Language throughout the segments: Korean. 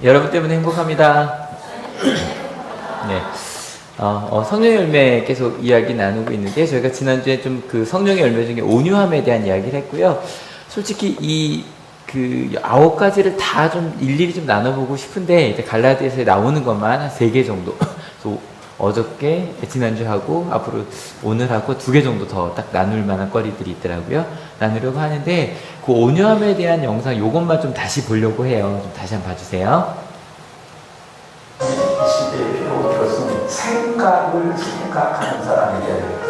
여러분 때문에 행복합니다. 네. 성령의 열매 계속 이야기 나누고 있는데, 저희가 지난주에 좀 그 성령의 열매 중에 온유함에 대한 이야기를 했고요. 솔직히 이 그 9가지를 다 좀 일일이 좀 나눠보고 싶은데, 이제 갈라디아서에 나오는 것만 한 3개 정도. 어저께, 지난주 하고, 앞으로 오늘 하고 2개 정도 더 딱 나눌 만한 거리들이 있더라고요. 나누려고 하는데, 그 온유함에 대한 영상 요것만 좀 다시 보려고 해요. 좀 다시 한번 봐주세요. 이 시대의 필요한 것은 생각하는 사람이 되어야 되겠다.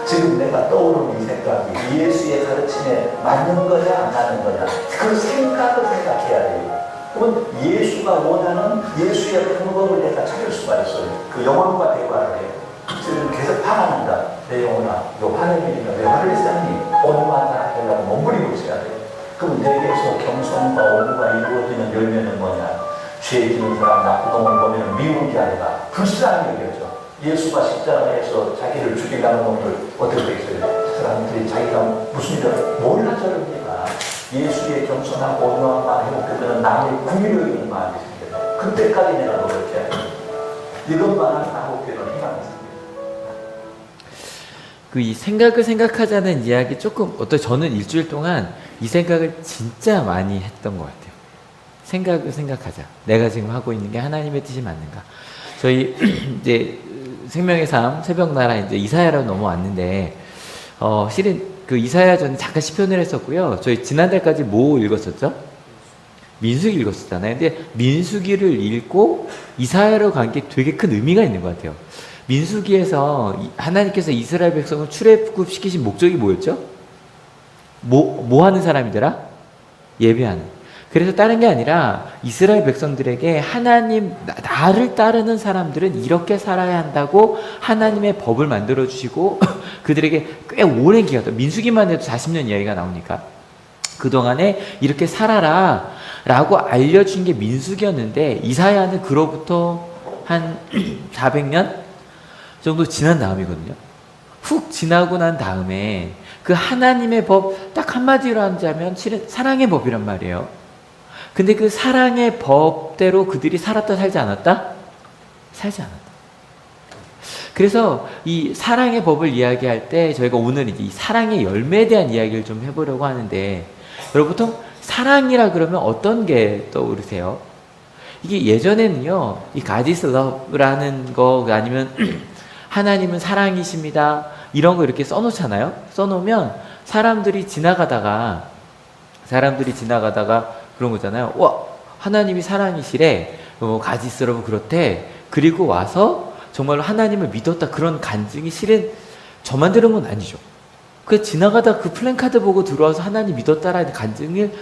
지금 내가 떠오르는 이 생각이 예수의 가르침에 맞는 거냐 안 맞는 거냐, 그 생각을 생각해야 돼요. 그러면 예수가 원하는 예수의 방법을 내가 찾을 수가 있어요. 그 영혼과 대화를 해요. 지금 계속 화난다. 내 영혼아, 너 화내는 일이나 왜 화를 냈니? 온유한 사람 되려고 몸부리고 있어야 돼요. 그럼 내게서 겸손과 온유가 이루어지는 열매는 뭐냐? 죄 지는 사람, 나쁜 놈을 보면 미운 게 아니라 불쌍히 여겨져. 예수가 십자가에서 자기를 죽이려는 놈들 어떻게 되겠어요? 그 사람들이 자기가 무슨 일을 몰라 저럽니까? 예수의 겸손한 온유한 마음을 회복되면 남을 궁리려 있는 마음이 생겨요. 그때까지 내가 노력해야 돼요. 이것만 한 9개는 희망이 있습니다. 이 생각을 생각하자는 이야기 조금, 저는 일주일 동안 이 생각을 진짜 많이 했던 것 같아요. 생각을 생각하자. 내가 지금 하고 있는 게 하나님의 뜻이 맞는가? 저희 이제 생명의 삶 새벽나라 이제 이사야로 넘어왔는데, 실은 그 이사야 전에 잠깐 시편을 했었고요. 저희 지난달까지 뭐 읽었었죠? 민수기 읽었었잖아요. 근데 민수기를 읽고 이사야로 간 게 되게 큰 의미가 있는 것 같아요. 민수기에서 하나님께서 이스라엘 백성을 출애굽시키신 목적이 뭐였죠? 뭐 하는 사람이더라? 예배하는. 그래서 다른 게 아니라 이스라엘 백성들에게 하나님, 나를 따르는 사람들은 이렇게 살아야 한다고 하나님의 법을 만들어 주시고 그들에게 꽤 오랜 기간 동안, 민수기만 해도 40년 이야기가 나오니까 그동안에 이렇게 살아라 라고 알려준 게 민수기였는데, 이사야는 그로부터 한 400년 정도 지난 다음이거든요. 훅 지나고 난 다음에 그 하나님의 법 딱 한마디로 하자면 실은 사랑의 법이란 말이에요. 근데 그 사랑의 법대로 그들이 살았다 살지 않았다? 살지 않았다. 그래서 이 사랑의 법을 이야기할 때 저희가 오늘 이제 이 사랑의 열매에 대한 이야기를 좀 해보려고 하는데, 여러분 보통 사랑이라 그러면 어떤 게 떠오르세요? 이게 예전에는요, 이 God is love라는 거 아니면 하나님은 사랑이십니다, 이런 거 이렇게 써놓잖아요. 써놓으면 사람들이 지나가다가 그런 거잖아요. 와, 하나님이 사랑이시래. God is love 그렇대. 그리고 와서 정말로 하나님을 믿었다, 그런 간증이 실은 저만 들은 건 아니죠. 그 지나가다 그 플랜카드 보고 들어와서 하나님 믿었다라는 간증을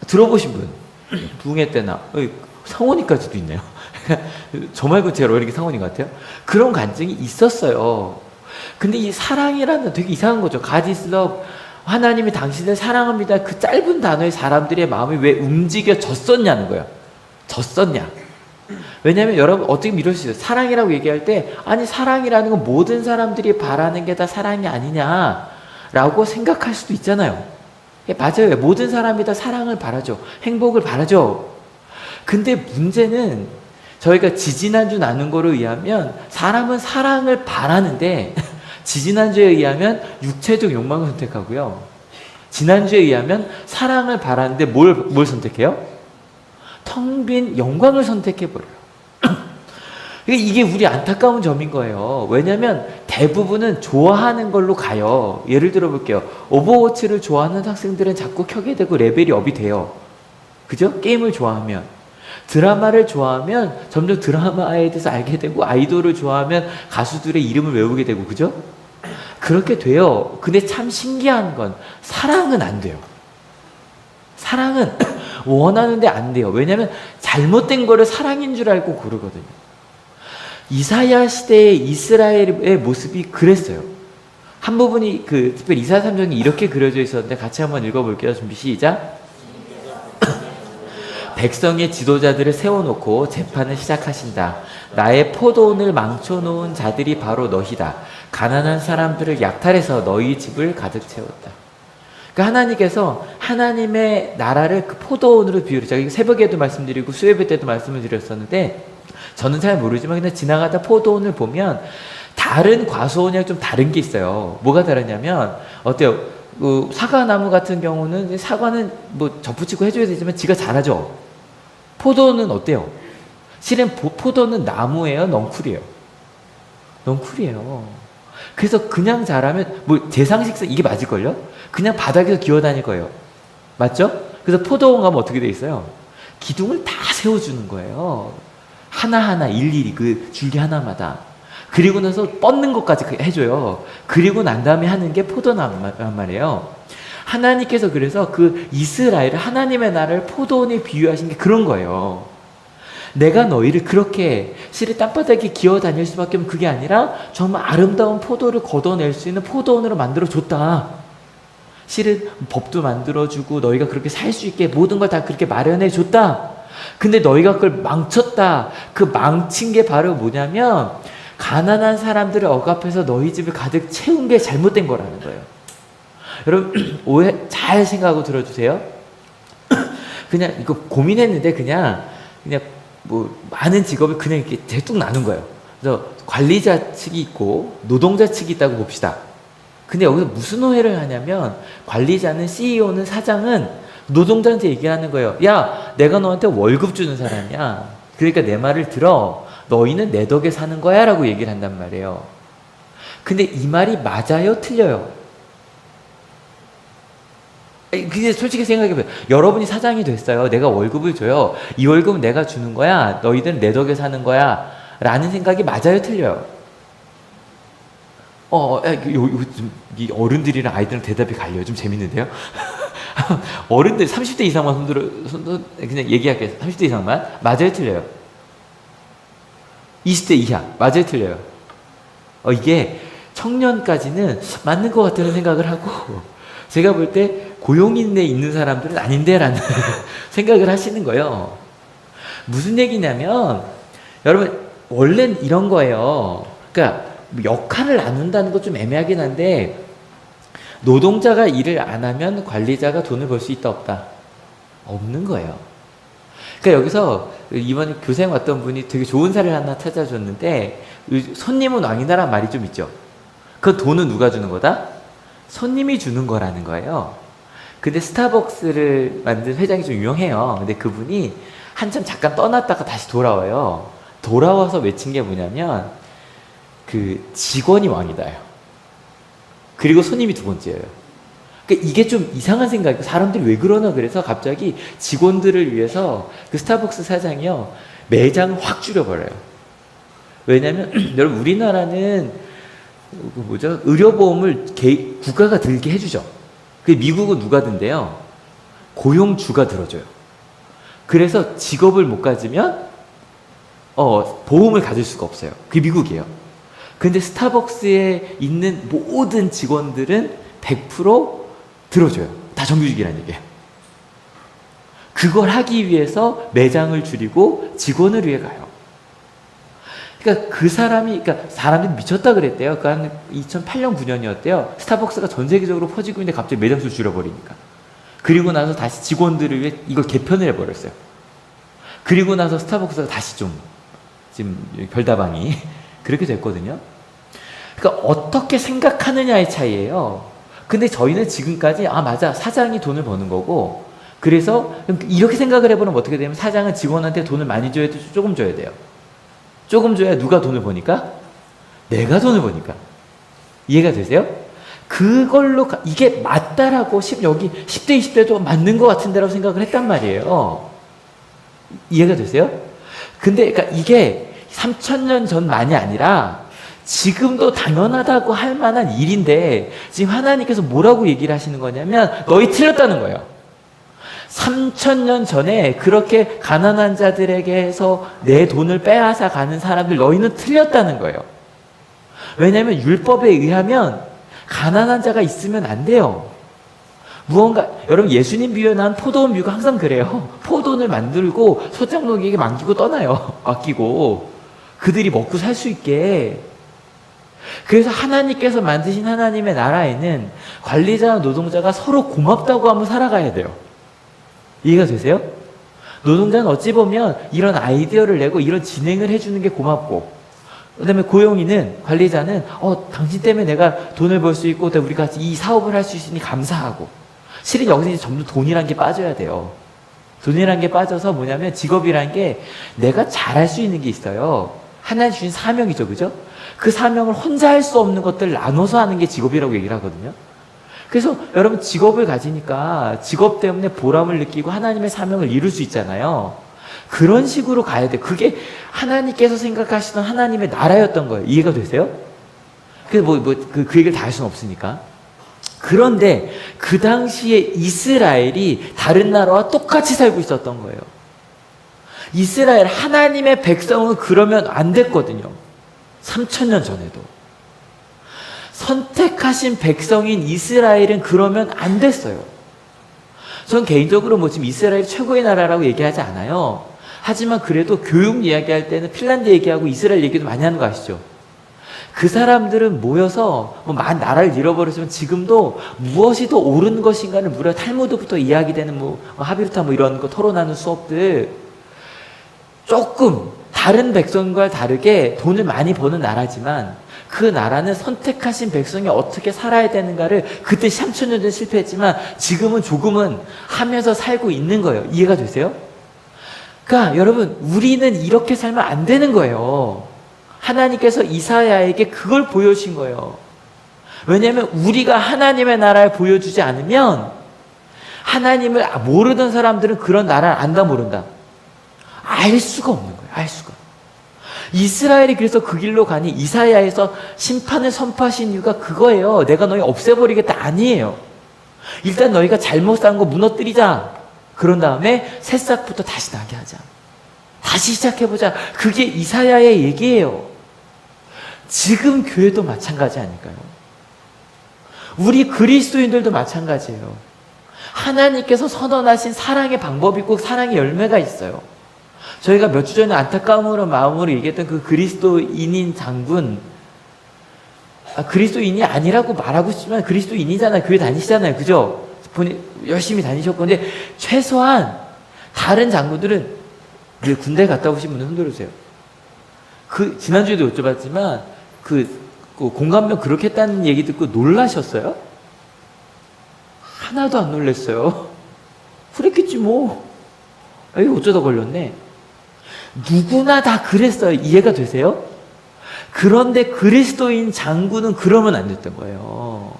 들어보신 분, 부흥회 때나 상원이까지도 있네요. 저 말고 제가 왜 이렇게 상원인 것 같아요? 그런 간증이 있었어요. 근데 이 사랑이라는 되게 이상한 거죠. God is love, 하나님이 당신을 사랑합니다, 그 짧은 단어에 사람들의 마음이 왜 움직여졌었냐는 거예요. 졌었냐? 왜냐하면 여러분 어떻게 미룰 수 있어요? 사랑이라고 얘기할 때, 아니 사랑이라는 건 모든 사람들이 바라는 게 다 사랑이 아니냐라고 생각할 수도 있잖아요. 맞아요. 모든 사람이 다 사랑을 바라죠. 행복을 바라죠. 근데 문제는 저희가 지지난주 나눈 거로 의하면 사람은 사랑을 바라는데 지지난주에 의하면 육체적 욕망을 선택하고요. 지난주에 의하면 사랑을 바라는데 뭘 선택해요? 텅 빈 영광을 선택해버려요. 이게 우리 안타까운 점인 거예요. 왜냐하면 대부분은 좋아하는 걸로 가요. 예를 들어 볼게요. 오버워치를 좋아하는 학생들은 자꾸 켜게 되고 레벨이 업이 돼요. 그죠? 게임을 좋아하면. 드라마를 좋아하면 점점 드라마에 대해서 알게 되고, 아이돌을 좋아하면 가수들의 이름을 외우게 되고, 그죠? 그렇게 돼요. 근데 참 신기한 건 사랑은 안 돼요. 사랑은 원하는데 안 돼요. 왜냐하면 잘못된 거를 사랑인 줄 알고 고르거든요. 이사야 시대의 이스라엘의 모습이 그랬어요. 한 부분이 특별히 이사야 3장이 이렇게 그려져 있었는데 같이 한번 읽어볼게요. 준비 시작. 백성의 지도자들을 세워놓고 재판을 시작하신다. 나의 포도원을 망쳐놓은 자들이 바로 너희다. 가난한 사람들을 약탈해서 너희 집을 가득 채웠다. 그러니까 하나님께서 하나님의 나라를 그 포도원으로 비유를, 제가 새벽에도 말씀드리고 수요예배 때도 말씀을 드렸었는데, 저는 잘 모르지만 그냥 지나가다 포도원을 보면 다른 과수원이랑 좀 다른 게 있어요. 뭐가 다르냐면 어때요? 사과나무 같은 경우는 사과는 뭐 접붙이고 해줘야 되지만 지가 자라죠. 포도는 어때요? 실은 포도는 나무예요, 넝쿨이에요? 넝쿨이에요. 그래서 그냥 자라면 뭐 제상식상 이게 맞을걸요? 그냥 바닥에서 기어다닐 거예요. 맞죠? 그래서 포도원 가면 어떻게 돼 있어요? 기둥을 다 세워주는 거예요. 하나하나 일일이 그 줄기 하나마다. 그리고 나서 뻗는 것까지 해줘요. 그리고 난 다음에 하는 게 포도나무란 말이에요. 하나님께서 그래서 그 이스라엘을, 하나님의 나라를 포도원에 비유하신 게 그런 거예요. 내가 너희를 그렇게 실은 땅바닥에 기어다닐 수밖에 없는, 그게 아니라 정말 아름다운 포도를 걷어낼 수 있는 포도원으로 만들어줬다. 실은 법도 만들어주고 너희가 그렇게 살 수 있게 모든 걸 다 그렇게 마련해줬다. 근데 너희가 그걸 망쳤다. 그 망친 게 바로 뭐냐면 가난한 사람들을 억압해서 너희 집을 가득 채운 게 잘못된 거라는 거예요. 여러분 오해 잘 생각하고 들어주세요. 그냥 이거 고민했는데 그냥 뭐 많은 직업을 그냥 이렇게 대충 나눈 거예요. 그래서 관리자 측이 있고 노동자 측이 있다고 봅시다. 근데 여기서 무슨 오해를 하냐면 관리자는, CEO는, 사장은 노동자한테 얘기하는 거예요. 야, 내가 너한테 월급 주는 사람이야. 그러니까 내 말을 들어. 너희는 내 덕에 사는 거야 라고 얘기를 한단 말이에요. 근데 이 말이 맞아요? 틀려요? 근데 솔직히 생각해봐요. 여러분이 사장이 됐어요. 내가 월급을 줘요. 이 월급은 내가 주는 거야. 너희들은 내 덕에 사는 거야. 라는 생각이 맞아요? 틀려요? 이 어른들이랑 아이들은 대답이 갈려요. 좀 재밌는데요? 어른들 30대 이상만 그냥 얘기할게요. 30대 이상만. 맞아요? 틀려요? 20대 이하. 맞아요? 틀려요? 이게 청년까지는 맞는 것 같다는 생각을 하고, 제가 볼 때 고용인에 있는 사람들은 아닌데 라는 생각을 하시는 거예요. 무슨 얘기냐면 여러분 원래는 이런 거예요. 그러니까 역할을 나눈다는 거 좀 애매하긴 한데, 노동자가 일을 안 하면 관리자가 돈을 벌 수 있다 없다? 없는 거예요. 그러니까 여기서 이번에 교생 왔던 분이 되게 좋은 사례를 하나 찾아줬는데, 손님은 왕이다라는 말이 좀 있죠. 그 돈은 누가 주는 거다? 손님이 주는 거라는 거예요. 근데 스타벅스를 만든 회장이 좀 유명해요. 근데 그분이 한참 잠깐 떠났다가 다시 돌아와요. 돌아와서 외친 게 뭐냐면 그 직원이 왕이다요. 그리고 손님이 두 번째예요. 그러니까 이게 좀 이상한 생각이에요. 사람들이 왜 그러나 그래서 갑자기 직원들을 위해서 그 스타벅스 사장이요, 매장을 확 줄여버려요. 왜냐면 여러분 우리나라는 의료보험을 국가가 들게 해주죠. 그 미국은 누가 든대요? 고용주가 들어줘요. 그래서 직업을 못 가지면 보험을 가질 수가 없어요. 그게 미국이에요. 근데 스타벅스에 있는 모든 직원들은 100% 들어줘요. 다 정규직이라는 얘기예요. 그걸 하기 위해서 매장을 줄이고 직원을 위해 가요. 그러니까 그러니까 사람들이 미쳤다 그랬대요. 그 한 2008년, 9년이었대요. 스타벅스가 전 세계적으로 퍼지고 있는데 갑자기 매장 수 줄여버리니까. 그리고 나서 다시 직원들을 위해 이걸 개편을 해버렸어요. 그리고 나서 스타벅스가 다시 지금 별다방이 그렇게 됐거든요. 그러니까 어떻게 생각하느냐의 차이예요. 근데 저희는 지금까지 맞아, 사장이 돈을 버는 거고, 그래서 이렇게 생각을 해보면 어떻게 되면 사장은 직원한테 돈을 많이 줘야 돼, 조금 줘야 돼요? 조금 줘야 누가 돈을 버니까? 내가 돈을 버니까. 이해가 되세요? 그걸로 이게 맞다라고 여기 10대 20대도 맞는 것 같은데라고 생각을 했단 말이에요. 이해가 되세요? 근데 그러니까 이게 3000년 전만이 아니라 지금도 당연하다고 할 만한 일인데, 지금 하나님께서 뭐라고 얘기를 하시는 거냐면 너희 틀렸다는 거예요. 3000년 전에 그렇게 가난한 자들에게서 내 돈을 빼앗아 가는 사람들, 너희는 틀렸다는 거예요. 왜냐하면 율법에 의하면 가난한 자가 있으면 안 돼요. 여러분 예수님 비유한 포도원 비유가 항상 그래요. 포도원을 만들고 소장농에게 맡기고 떠나요. 맡기고 그들이 먹고 살 수 있게. 그래서 하나님께서 만드신 하나님의 나라에는 관리자와 노동자가 서로 고맙다고 하면 살아가야 돼요. 이해가 되세요? 노동자는 어찌 보면 이런 아이디어를 내고 이런 진행을 해주는 게 고맙고, 그 다음에 고용인은, 관리자는 당신 때문에 내가 돈을 벌 수 있고 우리 같이 이 사업을 할 수 있으니 감사하고. 실은 여기서 이제 점점 돈이란 게 빠져야 돼요. 돈이란 게 빠져서 뭐냐면 직업이란 게 내가 잘할 수 있는 게 있어요. 하나님 주신 사명이죠. 그죠? 그 사명을 혼자 할 수 없는 것들을 나눠서 하는 게 직업이라고 얘기를 하거든요. 그래서 여러분 직업을 가지니까 직업 때문에 보람을 느끼고 하나님의 사명을 이룰 수 있잖아요. 그런 식으로 가야 돼. 그게 하나님께서 생각하시던 하나님의 나라였던 거예요. 이해가 되세요? 그래서 그 얘기를 다 할 수는 없으니까. 그런데 그 당시에 이스라엘이 다른 나라와 똑같이 살고 있었던 거예요. 이스라엘 하나님의 백성은 그러면 안 됐거든요. 3000년 전에도. 선택하신 백성인 이스라엘은 그러면 안 됐어요. 전 개인적으로 지금 이스라엘이 최고의 나라라고 얘기하지 않아요. 하지만 그래도 교육 이야기할 때는 핀란드 얘기하고 이스라엘 얘기도 많이 하는 거 아시죠? 그 사람들은 모여서 나라를 잃어버렸지만 지금도 무엇이 더 옳은 것인가를 무려 탈무드부터 이야기되는 하비루타 이런 거 토론하는 수업들, 조금 다른 백성과 다르게 돈을 많이 버는 나라지만 그 나라는 선택하신 백성이 어떻게 살아야 되는가를 그때 3000년 전에 실패했지만 지금은 조금은 하면서 살고 있는 거예요. 이해가 되세요? 그러니까 여러분, 우리는 이렇게 살면 안 되는 거예요. 하나님께서 이사야에게 그걸 보여주신 거예요. 왜냐하면 우리가 하나님의 나라를 보여주지 않으면 하나님을 모르던 사람들은 그런 나라를 안다 모른다. 알 수가 없는 거예요. 알 수가. 이스라엘이 그래서 그 길로 가니 이사야에서 심판을 선포하신 이유가 그거예요. 내가 너희 없애버리겠다 아니에요. 일단 너희가 잘못 산 거 무너뜨리자. 그런 다음에 새싹부터 다시 나게 하자. 다시 시작해보자. 그게 이사야의 얘기예요. 지금 교회도 마찬가지 아닐까요? 우리 그리스도인들도 마찬가지예요. 하나님께서 선언하신 사랑의 방법이 있고 사랑의 열매가 있어요. 저희가 몇 주 전에 안타까움으로 마음으로 얘기했던 그 그리스도인인 장군, 그리스도인이 아니라고 말하고 싶지만 그리스도인이잖아요. 교회 다니시잖아요. 그죠? 열심히 다니셨고. 근데 최소한 다른 장군들은 군대 갔다 오신 분들 흔들어주세요. 지난주에도 여쭤봤지만 그 공감병 그렇게 했다는 얘기 듣고 놀라셨어요? 하나도 안 놀랐어요. 그랬겠지 뭐. 이거 어쩌다 걸렸네. 누구나 다 그랬어요. 이해가 되세요? 그런데 그리스도인 장군은 그러면 안 됐던 거예요.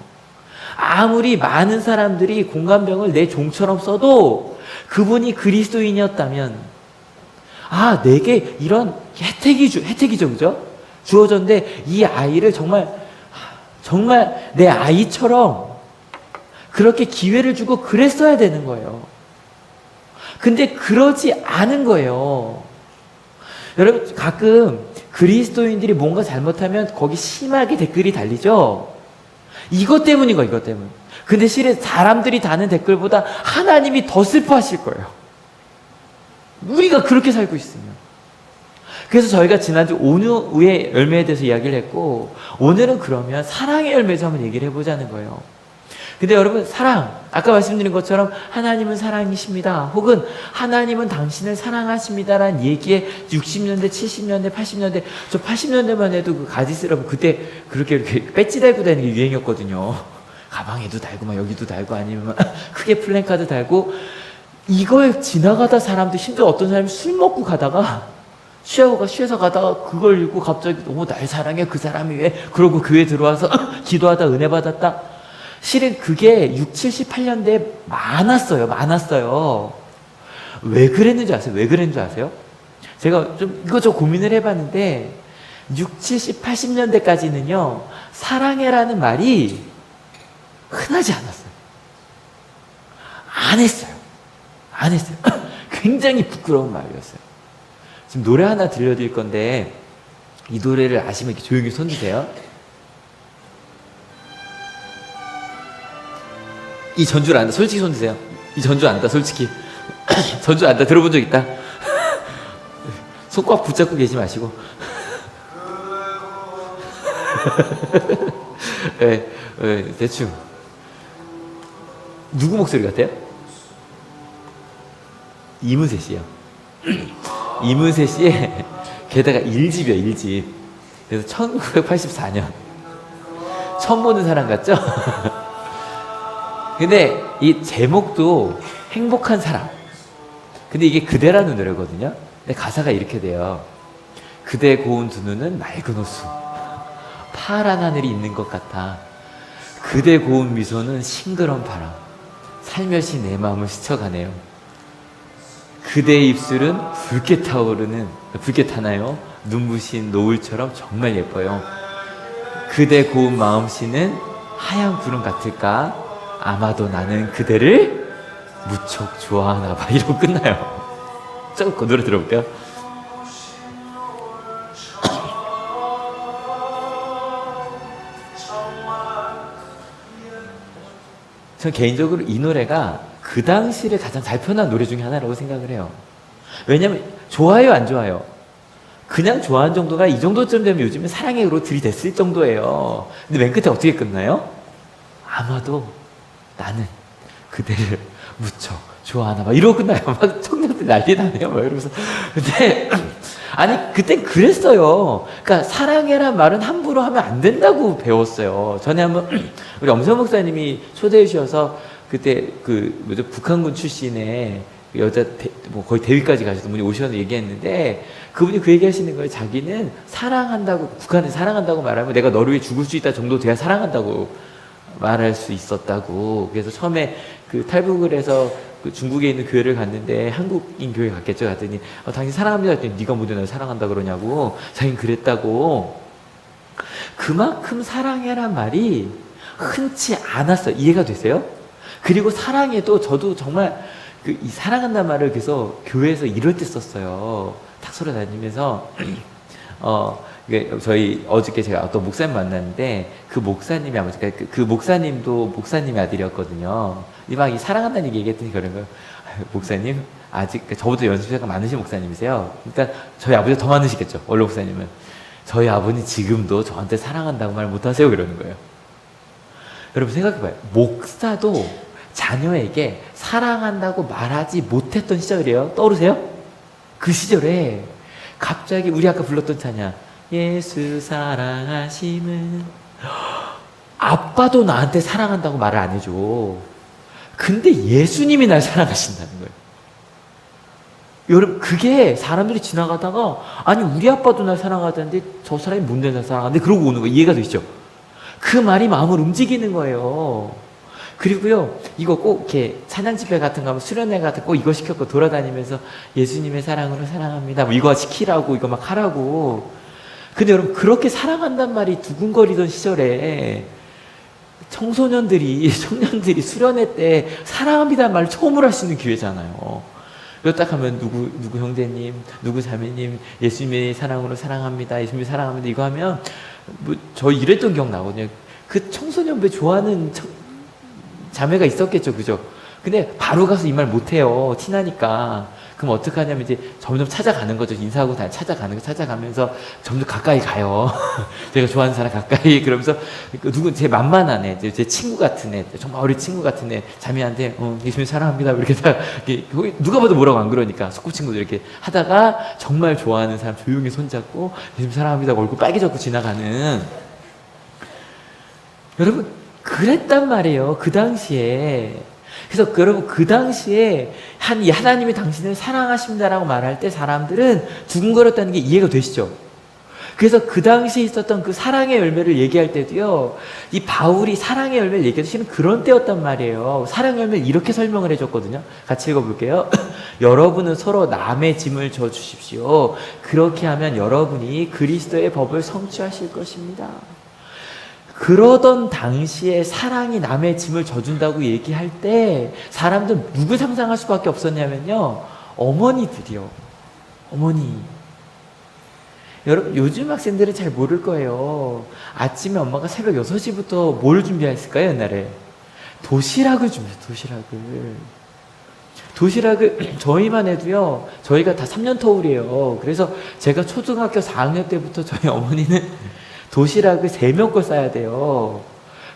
아무리 많은 사람들이 공감병을 내 종처럼 써도 그분이 그리스도인이었다면, 내게 이런 혜택이죠, 그죠? 주어졌는데 이 아이를 정말 내 아이처럼 그렇게 기회를 주고 그랬어야 되는 거예요. 근데 그러지 않은 거예요. 여러분, 가끔 그리스도인들이 뭔가 잘못하면 거기 심하게 댓글이 달리죠? 이것 때문인 거예요, 이것 때문. 근데 실은 사람들이 다는 댓글보다 하나님이 더 슬퍼하실 거예요. 우리가 그렇게 살고 있으면. 그래서 저희가 지난주 온유의 열매에 대해서 이야기를 했고, 오늘은 그러면 사랑의 열매에서 한번 얘기를 해보자는 거예요. 근데 여러분, 사랑, 아까 말씀드린 것처럼 하나님은 사랑이십니다. 혹은 하나님은 당신을 사랑하십니다라는 얘기에 60년대, 70년대, 80년대, 저 80년대만 해도 그 가지스러운 그때 그렇게 이렇게 배지 달고 다니는 게 유행이었거든요. 가방에도 달고 여기도 달고 아니면 크게 플랜카드 달고, 이걸 지나가다 사람도 힘들어. 어떤 사람이 술 먹고 가다가 취해서 가다가 그걸 읽고 갑자기 날 사랑해 그 사람이 왜 그러고 교회 들어와서 기도하다 은혜 받았다. 실은 그게 60, 70, 80년대에 많았어요. 왜 그랬는지 아세요? 제가 좀 이것저것 고민을 해봤는데 60, 70, 80년대까지는요 사랑해라는 말이 흔하지 않았어요. 안 했어요. 굉장히 부끄러운 말이었어요. 지금 노래 하나 들려드릴 건데 이 노래를 아시면 이렇게 조용히 손 드세요. 이 전주를 안다. 솔직히 손 드세요. 이 전주 안다. 솔직히 전주 안다. 들어본 적 있다. 손 꽉 붙잡고 계시 마시고 예, 대충. 누구 목소리 같아요? 이문세 씨요. 이문세 씨의 게다가 1집이요, 1집. 그래서 1984년. 처음 보는 사람 같죠? 근데 이 제목도 행복한 사람. 근데 이게 그대라는 노래거든요. 근데 가사가 이렇게 돼요. 그대 고운 두 눈은 맑은 호수. 파란 하늘이 있는 것 같아. 그대 고운 미소는 싱그러운 바람. 살며시 내 마음을 스쳐가네요. 그대의 입술은 붉게 타나요? 눈부신 노을처럼 정말 예뻐요. 그대 고운 마음씨는 하얀 구름 같을까? 아마도 나는 그대를 무척 좋아하나 봐. 이러고 끝나요. 조금 노래 들어볼게요. 전 개인적으로 이 노래가 그 당시를 가장 잘 표현한 노래 중에 하나라고 생각을 해요. 왜냐면 좋아요, 안 좋아요? 그냥 좋아하는 정도가 이 정도쯤 되면 요즘에 사랑해로 들이댔을 정도예요. 근데 맨 끝에 어떻게 끝나요? 아마도 나는 그대를 무척 좋아하나 봐. 이러고 끝나요. 막 청년들 난리 나네요. 막 이러면서. 근데 아니 그땐 그랬어요. 그러니까 사랑해란 말은 함부로 하면 안 된다고 배웠어요. 전에 한번 우리 엄선 목사님이 초대해 주셔서 그때 북한군 출신의 여자 뭐 거의 대위까지 가셨던 분이 오셔서 얘기했는데 그분이 그 얘기하시는 거예요. 자기는 사랑한다고 북한을 사랑한다고 말하면 내가 너를 위해 죽을 수 있다 정도 돼야 사랑한다고 말할 수 있었다고. 그래서 처음에 그 탈북을 해서 그 중국에 있는 교회를 갔는데 한국인 교회 갔겠죠. 갔더니 당신 사랑합니다 했더니 네가 뭔데 날 사랑한다 그러냐고. 자기는 그랬다고. 그만큼 사랑해란 말이 흔치 않았어요. 이해가 되세요? 그리고 사랑해도 저도 정말 이 사랑한다는 말을 그래서 교회에서 이럴 때 썼어요. 탁소리 다니면서 저희 어저께 제가 어떤 목사님 만났는데 그 목사님이 아마 그 목사님도 목사님의 아들이었거든요. 이 사랑한다는 얘기 얘기했더니 그런 거예요. 목사님 아직 저보다 연수자가 많으신 목사님이세요. 그러니까 저희 아버지가 더 많으시겠죠. 원로 목사님은. 저희 아버님 지금도 저한테 사랑한다고 말 못하세요. 그러는 거예요. 여러분 생각해봐요. 목사도 자녀에게 사랑한다고 말하지 못했던 시절이에요. 떠오르세요? 그 시절에 갑자기 우리 아까 불렀던 찬양 예수 사랑하심은 아빠도 나한테 사랑한다고 말을 안 해줘. 근데 예수님이 날 사랑하신다는 거예요. 여러분 그게 사람들이 지나가다가 아니 우리 아빠도 날 사랑하던데 저 사람이 뭔데 날 사랑하는데 그러고 오는 거예요. 이해가 되시죠? 그 말이 마음을 움직이는 거예요. 그리고요 이거 꼭 이렇게 찬양 집회 같은 거 하면 수련회 같은 거 꼭 이거 시켰고 돌아다니면서 예수님의 사랑으로 사랑합니다 뭐 이거 시키라고 이거 막 하라고. 근데 여러분 그렇게 사랑한단 말이 두근거리던 시절에 청년들이 수련회 때 사랑합니다는 말을 처음으로 할 수 있는 기회잖아요. 그거 딱 하면 누구 형제님, 누구 자매님, 예수님의 사랑으로 사랑합니다. 예수님의 사랑합니다. 이거 하면 뭐 저 이랬던 기억 나거든요. 그 청소년배 좋아하는 자매가 있었겠죠, 그죠? 근데 바로 가서 이 말 못해요. 티나니까. 그럼 어떡하냐면 이제 점점 찾아가는 거죠. 인사하고 찾아가면서 점점 가까이 가요. 제가 좋아하는 사람 가까이. 그러면서 제 만만한 애, 제 친구 같은 애, 정말 어린 친구 같은 애, 자매한테 예수님 사랑합니다. 이렇게 다 이렇게 누가 봐도 뭐라고 안 그러니까 소꿉친구들 이렇게 하다가 정말 좋아하는 사람 조용히 손잡고 예수님 사랑합니다. 얼굴 빨개졌고 지나가는. 여러분 그랬단 말이에요. 그 당시에. 그래서 여러분 그 당시에 하나님이 당신을 사랑하십니다라고 말할 때 사람들은 두근거렸다는 게 이해가 되시죠? 그래서 그 당시에 있었던 그 사랑의 열매를 얘기할 때도요, 이 바울이 사랑의 열매를 얘기해도 실은 그런 때였단 말이에요. 사랑의 열매를 이렇게 설명을 해줬거든요. 같이 읽어볼게요. 여러분은 서로 남의 짐을 져주십시오. 그렇게 하면 여러분이 그리스도의 법을 성취하실 것입니다. 그러던 당시에 사랑이 남의 짐을 져준다고 얘기할 때 사람들은 누굴 상상할 수밖에 없었냐면요, 어머니들이요. 어머니. 여러분 요즘 학생들은 잘 모를 거예요. 아침에 엄마가 새벽 6시부터 뭘 준비했을까요? 옛날에 도시락을 준비했어요. 도시락을 저희만 해도요, 저희가 다 3년 터울이에요. 그래서 제가 초등학교 4학년 때부터 저희 어머니는 도시락을 3명 걸 싸야 돼요.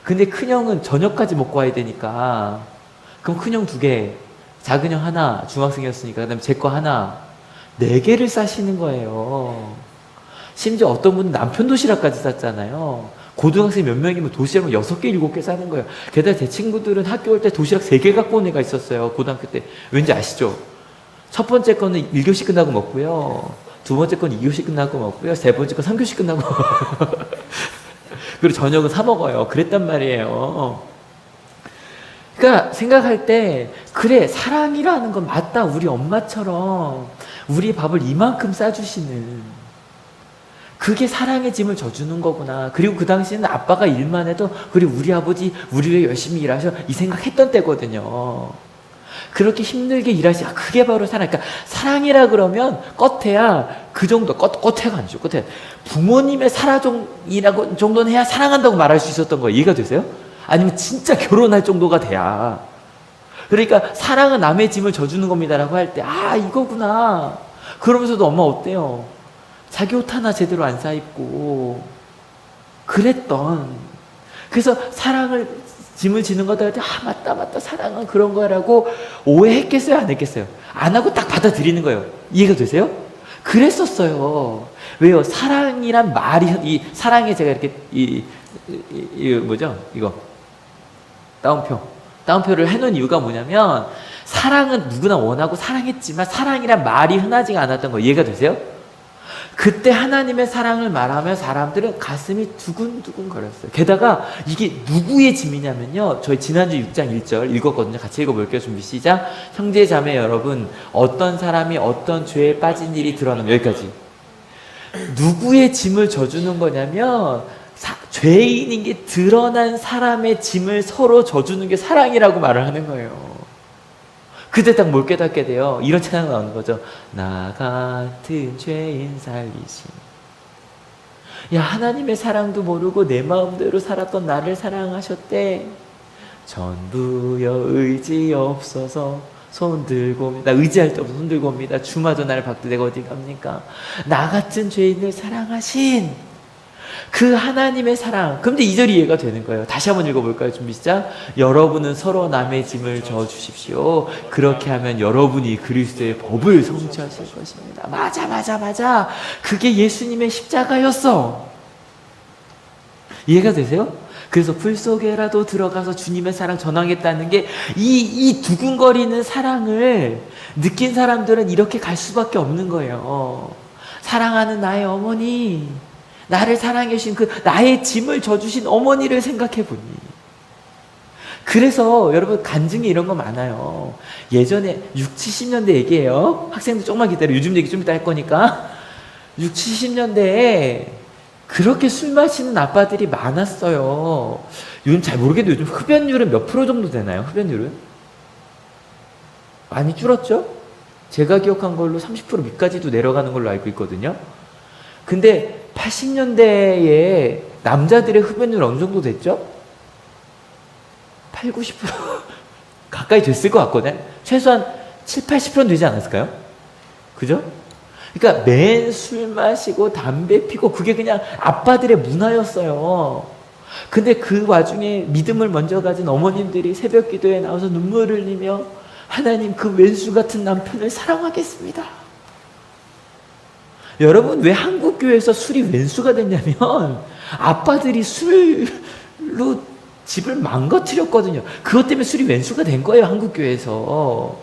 근데 큰형은 저녁까지 먹고 와야 되니까 그럼 큰형 2개, 작은형 하나, 중학생이었으니까 그다음에 제 거 하나, 4개를 싸시는 거예요. 심지어 어떤 분은 남편 도시락까지 쌌잖아요. 고등학생 몇 명이면 도시락을 6개, 7개 싸는 거예요. 게다가 제 친구들은 학교 올 때 도시락 3개 갖고 온 애가 있었어요. 고등학교 때. 왠지 아시죠? 첫 번째 거는 1교시 끝나고 먹고요. 두 번째 건 2교시 끝나고 먹고요. 세 번째 건 3교시 끝나고 그리고 저녁은 사 먹어요. 그랬단 말이에요. 그러니까 생각할 때 그래, 사랑이라는 건 맞다. 우리 엄마처럼 우리 밥을 이만큼 싸주시는, 그게 사랑의 짐을 져주는 거구나. 그리고 그 당시에는 아빠가 일만 해도 그래, 우리 아버지 우리 왜 열심히 일하셔, 이 생각했던 때거든요. 그렇게 힘들게 일하시, 그게 바로 사랑. 그러니까 사랑이라 그러면 껏해야 그 정도, 껏해가 아니죠. 껏해 부모님의 사랑이라고 정도는 해야 사랑한다고 말할 수 있었던 거예요. 이해가 되세요? 아니면 진짜 결혼할 정도가 돼야. 그러니까 사랑은 남의 짐을 져주는 겁니다라고 할 때, 아, 이거구나. 그러면서도 엄마 어때요? 자기 옷 하나 제대로 안 사입고 그랬던. 그래서 사랑을 짐을 지는 거다 할 때, 아, 맞다, 사랑은 그런 거라고 오해했겠어요, 안 했겠어요? 안 하고 딱 받아들이는 거예요. 이해가 되세요? 그랬었어요. 왜요? 사랑이란 말이, 이 사랑에 제가 이렇게 뭐죠? 이거 따옴표를 해놓은 이유가 뭐냐면, 사랑은 누구나 원하고 사랑했지만 사랑이란 말이 흔하지가 않았던 거. 이해가 되세요? 그때 하나님의 사랑을 말하면 사람들은 가슴이 두근두근 거렸어요. 게다가 이게 누구의 짐이냐면요, 저희 지난주 6장 1절 읽었거든요. 같이 읽어볼게요. 준비 시작. 형제 자매 여러분, 어떤 사람이 어떤 죄에 빠진 일이 드러나면, 여기까지. 누구의 짐을 져주는 거냐면 죄인인 게 드러난 사람의 짐을 서로 져주는 게 사랑이라고 말을 하는 거예요. 그때 딱 뭘 깨닫게 돼요. 이런 찬양 나오는 거죠. 나 같은 죄인 살리심. 야, 하나님의 사랑도 모르고 내 마음대로 살았던 나를 사랑하셨대. 전부여 의지 없어서 손 들고 옵니다. 나 의지할 데 없어 손 들고 옵니다. 주마저 나를 박대 내가 어디 갑니까? 나 같은 죄인을 사랑하신 그 하나님의 사랑. 그런데 2절이 이해가 되는 거예요. 다시 한번 읽어볼까요? 준비 시작. 여러분은 서로 남의 짐을 져주십시오. 그렇게 하면 여러분이 그리스도의 법을 성취하실 것입니다. 맞아. 그게 예수님의 십자가였어. 이해가 되세요? 그래서 불 속에라도 들어가서 주님의 사랑 전하겠다는 게, 이 두근거리는 사랑을 느낀 사람들은 이렇게 갈 수밖에 없는 거예요. 사랑하는 나의 어머니, 나를 사랑해 주신 그 나의 짐을 져주신 어머니를 생각해 보니. 그래서 여러분, 간증이 이런 거 많아요. 예전에 6, 70년대 얘기예요. 학생들 조금만 기다려. 요즘 얘기 좀 이따 할 거니까. 6, 70년대에 그렇게 술 마시는 아빠들이 많았어요. 요즘 잘 모르겠는데 요즘 흡연율은 몇 프로 정도 되나요? 흡연율은? 많이 줄었죠? 제가 기억한 걸로 30% 밑까지도 내려가는 걸로 알고 있거든요. 근데 80년대에 남자들의 흡연율 어느 정도 됐죠? 8, 90% 가까이 됐을 것 같거든요. 최소한 7, 80%는 되지 않았을까요? 그죠? 그러니까 맨 술 마시고 담배 피고 그게 그냥 아빠들의 문화였어요. 근데 그 와중에 믿음을 먼저 가진 어머님들이 새벽 기도에 나와서 눈물을 흘리며, 하나님, 그 왼수 같은 남편을 사랑하겠습니다. 여러분, 왜 한국 교회에서 술이 왼수가 됐냐면 아빠들이 술로 집을 망가뜨렸거든요. 그것 때문에 술이 왼수가 된 거예요, 한국 교회에서.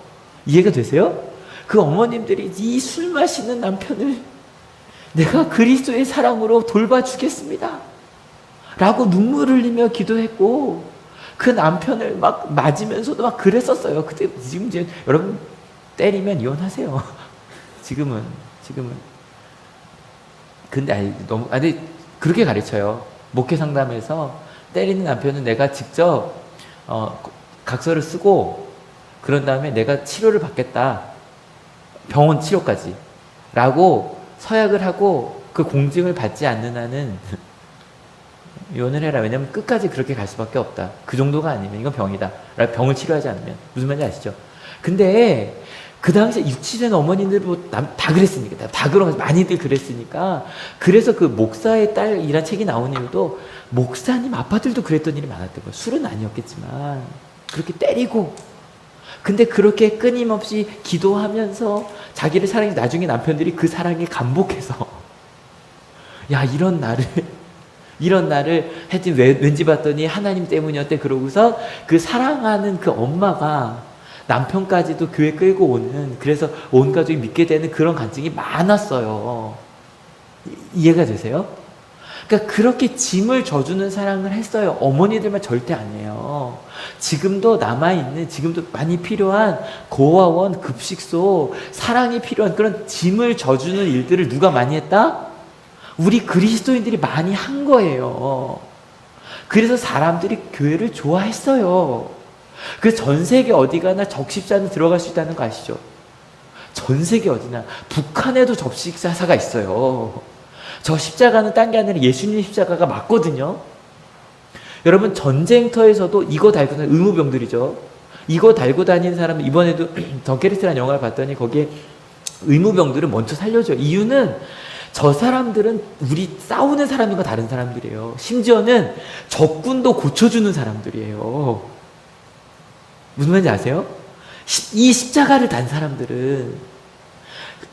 이해가 되세요? 그 어머님들이 이 술 마시는 남편을 내가 그리스도의 사랑으로 돌봐주겠습니다 라고 눈물을 흘리며 기도했고, 그 남편을 막 맞으면서도 막 그랬었어요. 그때. 지금 이제 여러분 때리면 이혼하세요. 지금은. 근데 그렇게 가르쳐요. 목회 상담에서 때리는 남편은 내가 직접 각서를 쓰고 그런 다음에 내가 치료를 받겠다. 병원 치료까지. 라고 서약을 하고 그 공증을 받지 않는 한은 이혼을 해라. 왜냐면 끝까지 그렇게 갈 수밖에 없다. 그 정도가 아니면 이건 병이다. 병을 치료하지 않으면. 무슨 말인지 아시죠? 근데 그 당시에 유치된 어머니들 다 그랬으니까, 다 그런 많이들 그랬으니까. 그래서 그 목사의 딸이란 책이 나온 이유도 목사님 아빠들도 그랬던 일이 많았던 거예요. 술은 아니었겠지만 그렇게 때리고, 근데 그렇게 끊임없이 기도하면서 자기를 사랑해, 나중에 남편들이 그 사랑에 감복해서 야, 이런 나를 하여튼 왠지 봤더니 하나님 때문이었대. 그러고서 그 사랑하는 그 엄마가 남편까지도 교회 끌고 오는, 그래서 온 가족이 믿게 되는 그런 간증이 많았어요. 이해가 되세요? 그러니까 그렇게 짐을 져주는 사랑을 했어요. 어머니들만 절대 아니에요. 지금도 남아있는, 지금도 많이 필요한 고아원, 급식소, 사랑이 필요한 그런 짐을 져주는 일들을 누가 많이 했다? 우리 그리스도인들이 많이 한 거예요. 그래서 사람들이 교회를 좋아했어요. 그래서 전 세계 어디 가나 적십자는 들어갈 수 있다는 거 아시죠? 전 세계 어디나. 북한에도 적십자사가 있어요. 저 십자가는 딴 게 아니라 예수님 십자가가 맞거든요. 여러분, 전쟁터에서도 이거 달고 다니는 의무병들이죠. 이거 달고 다니는 사람은, 이번에도 덩케르트라는 영화를 봤더니 거기에 의무병들은 먼저 살려줘요. 이유는 저 사람들은 우리 싸우는 사람들과 다른 사람들이에요. 심지어는 적군도 고쳐주는 사람들이에요. 무슨 말인지 아세요? 이 십자가를 단 사람들은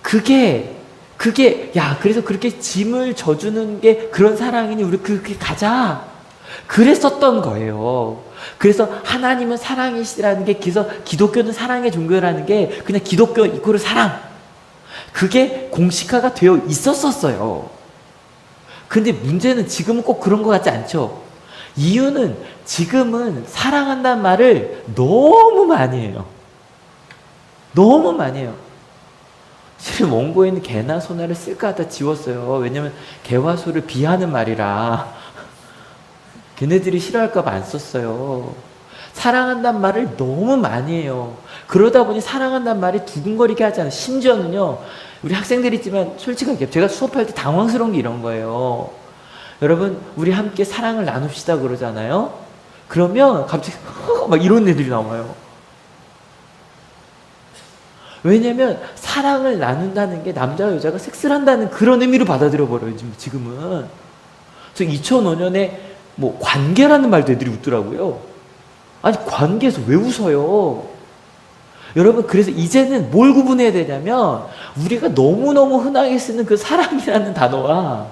그게 그래서 그렇게 짐을 져주는 게 그런 사랑이니 우리 그렇게 가자, 그랬었던 거예요. 그래서 하나님은 사랑이시라는 게, 그래서 기독교는 사랑의 종교라는 게 그냥 기독교 이코르 사랑, 그게 공식화가 되어 있었어요. 근데 문제는 지금은 꼭 그런 것 같지 않죠? 이유는 지금은 사랑한다는 말을 너무 많이 해요. 너무 많이 해요. 실은 원고에는 개나 소나를 쓸까 하다 지웠어요. 왜냐면 개와 소를 비하는 말이라 걔네들이 싫어할까봐 안 썼어요. 사랑한다는 말을 너무 많이 해요. 그러다 보니 사랑한다는 말이 두근거리게 하잖아요. 심지어는요, 우리 학생들 있지만 솔직하게 제가 수업할 때 당황스러운 게 이런 거예요. 여러분, 우리 함께 사랑을 나눕시다 그러잖아요. 그러면 갑자기 막 이런 애들이 나와요. 왜냐면 사랑을 나눈다는 게 남자와 여자가 섹스를 한다는 그런 의미로 받아들여 버려요, 지금은. 그래서 2005년에 뭐 관계라는 말도 애들이 웃더라고요. 아니, 관계에서 왜 웃어요? 여러분, 그래서 이제는 뭘 구분해야 되냐면, 우리가 너무너무 흔하게 쓰는 그 사랑이라는 단어와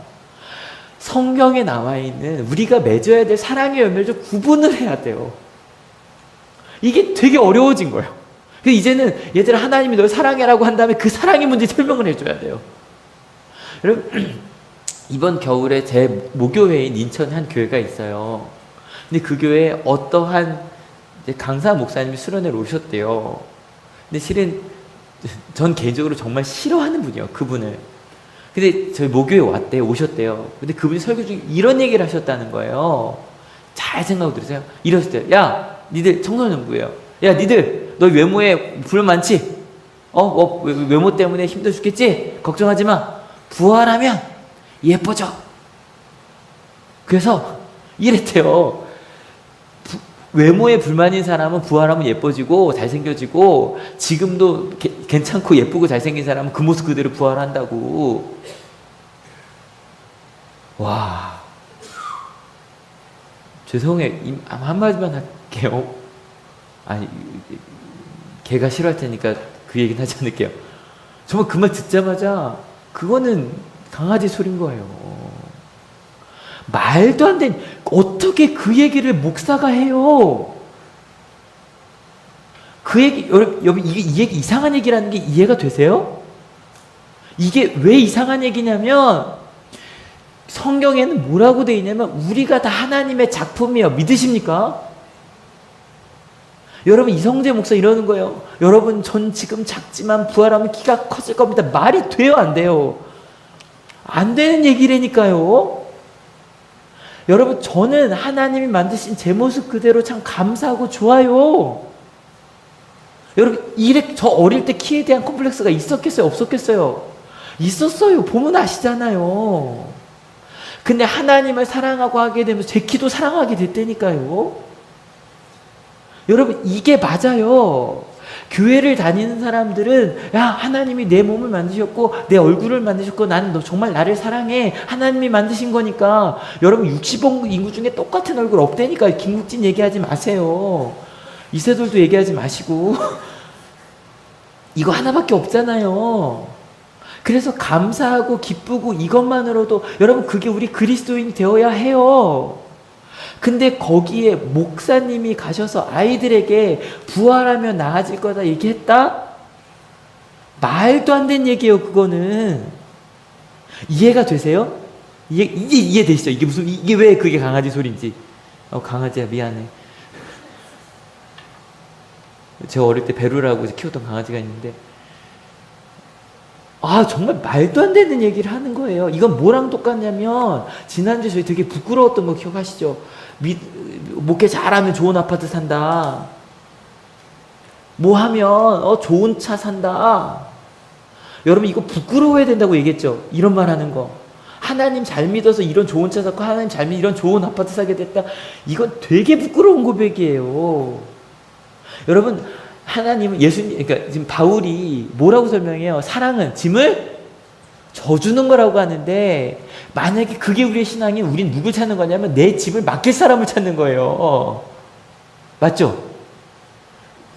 성경에 나와 있는 우리가 맺어야 될 사랑의 열매를 좀 구분을 해야 돼요. 이게 되게 어려워진 거예요. 그래서 이제는 얘들아, 하나님이 널 사랑해라고 한 다음에 그 사랑의 문제 설명을 해줘야 돼요. 여러분, 이번 겨울에 제 모교회인 인천에 한 교회가 있어요. 근데 그 교회에 어떠한 강사 목사님이 수련회로 오셨대요. 근데 실은 전 개인적으로 정말 싫어하는 분이에요, 그분을. 근데 저희 모교에 오셨대요. 근데 그분이 설교 중에 이런 얘기를 하셨다는 거예요. 잘 생각하고 들으세요. 이러셨대요. 야, 니들 청소년부예요. 야, 니들 너 외모에 불만 많지? 외모 때문에 힘들어 죽겠지? 걱정하지 마. 부활하면 예뻐져. 그래서 이랬대요. 외모에 불만인 사람은 부활하면 예뻐지고 잘생겨지고, 지금도 괜찮고 예쁘고 잘생긴 사람은 그 모습 그대로 부활한다고. 와, 죄송해요. 한마디만 할게요. 아니, 걔가 싫어할 테니까 그 얘기는 하지 않을게요. 정말 그 말 듣자마자 그거는 강아지 소린 거예요. 말도 안 되는, 어떻게 그 얘기를 목사가 해요? 그 얘기, 여러분, 이 얘기 이상한 얘기라는 게 이해가 되세요? 이게 왜 이상한 얘기냐면, 성경에는 뭐라고 되어 있냐면, 우리가 다 하나님의 작품이에요. 믿으십니까? 여러분, 이성재 목사 이러는 거예요. 여러분, 전 지금 작지만 부활하면 키가 커질 겁니다. 말이 돼요, 안 돼요? 안 되는 얘기라니까요. 여러분, 저는 하나님이 만드신 제 모습 그대로 참 감사하고 좋아요. 여러분, 저 어릴 때 키에 대한 컴플렉스가 있었겠어요? 없었겠어요? 있었어요. 보면 아시잖아요. 근데 하나님을 사랑하고 하게 되면서 제 키도 사랑하게 됐다니까요. 여러분, 이게 맞아요. 교회를 다니는 사람들은 야, 하나님이 내 몸을 만드셨고 내 얼굴을 만드셨고 나는 너 정말 나를 사랑해. 하나님이 만드신 거니까. 여러분 60억 인구 중에 똑같은 얼굴 없다니까. 김국진 얘기하지 마세요. 이세돌도 얘기하지 마시고. 이거 하나밖에 없잖아요. 그래서 감사하고 기쁘고 이것만으로도 여러분 그게 우리 그리스도인 되어야 해요. 근데 거기에 목사님이 가셔서 아이들에게 부활하면 나아질 거다 얘기했다? 말도 안 되는 얘기예요. 그거는 이해가 되세요? 이제 이해되시죠? 이게 왜 그게 강아지 소리인지. 강아지야 미안해. 제가 어릴 때 베루라고 키웠던 강아지가 있는데 정말 말도 안 되는 얘기를 하는 거예요. 이건 뭐랑 똑같냐면 지난주에 저희 되게 부끄러웠던 거 기억하시죠? 목회 잘하면 좋은 아파트 산다. 뭐 하면 좋은 차 산다. 여러분 이거 부끄러워야 된다고 얘기했죠? 이런 말 하는 거. 하나님 잘 믿어서 이런 좋은 차 샀고 하나님 잘 믿어 이런 좋은 아파트 사게 됐다. 이건 되게 부끄러운 고백이에요. 여러분 하나님은 예수님, 그러니까 지금 바울이 뭐라고 설명해요? 사랑은 짐을 져주는 거라고 하는데 만약에 그게 우리의 신앙이 우린 누굴 찾는 거냐면 내 짐을 맡길 사람을 찾는 거예요. 맞죠?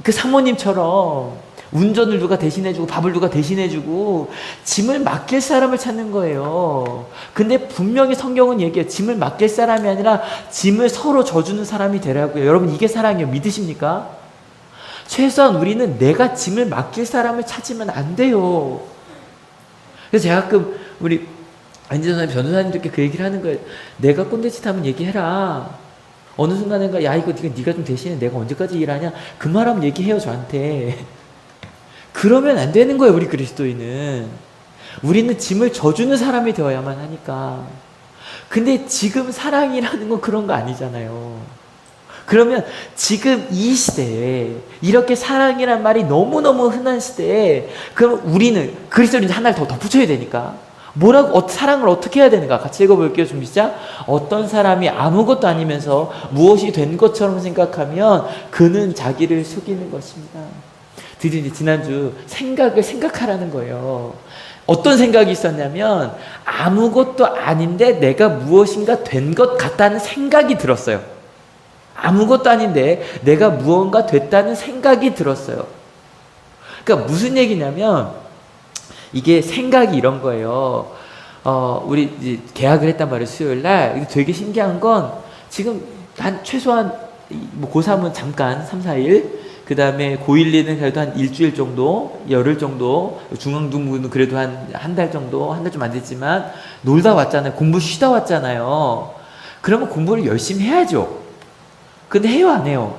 그 사모님처럼 운전을 누가 대신해주고 밥을 누가 대신해주고 짐을 맡길 사람을 찾는 거예요. 근데 분명히 성경은 얘기해요. 짐을 맡길 사람이 아니라 짐을 서로 져주는 사람이 되라고요. 여러분 이게 사랑이에요. 믿으십니까? 최소한 우리는 내가 짐을 맡길 사람을 찾으면 안 돼요. 그래서 제가 가끔 우리 안지선 선생님, 전도사님들께 그 얘기를 하는 거예요. 내가 꼰대짓 하면 얘기해라. 어느 순간인가 야 이거 네가 좀 대신해. 내가 언제까지 일하냐. 그 말하면 얘기해요 저한테. 그러면 안 되는 거예요. 우리 그리스도인은. 우리는 짐을 져주는 사람이 되어야만 하니까. 근데 지금 사랑이라는 건 그런 거 아니잖아요. 그러면 지금 이 시대에 이렇게 사랑이란 말이 너무너무 흔한 시대에 그럼 우리는 그리스도인 하나를 더 덧붙여야 되니까 뭐라고 사랑을 어떻게 해야 되는가? 같이 읽어볼게요. 준비 시작. 어떤 사람이 아무것도 아니면서 무엇이 된 것처럼 생각하면 그는 자기를 속이는 것입니다. 드디어 이제 지난주 생각을 생각하라는 거예요. 어떤 생각이 있었냐면 아무것도 아닌데 내가 무엇인가 된 것 같다는 생각이 들었어요. 아무것도 아닌데 내가 무언가 됐다는 생각이 들었어요. 그러니까 무슨 얘기냐면 이게 생각이 이런 거예요. 우리 이제 계약을 했단 말이에요. 수요일 날. 되게 신기한 건 지금 한 최소한 뭐 고3은 잠깐 3, 4일 그 다음에 고1, 2는 그래도 한 일주일 정도, 열흘 정도, 중앙등부는 그래도 한 달 정도, 한 달 좀 안 됐지만 놀다 왔잖아요. 공부 쉬다 왔잖아요. 그러면 공부를 열심히 해야죠. 근데 해요, 안 해요?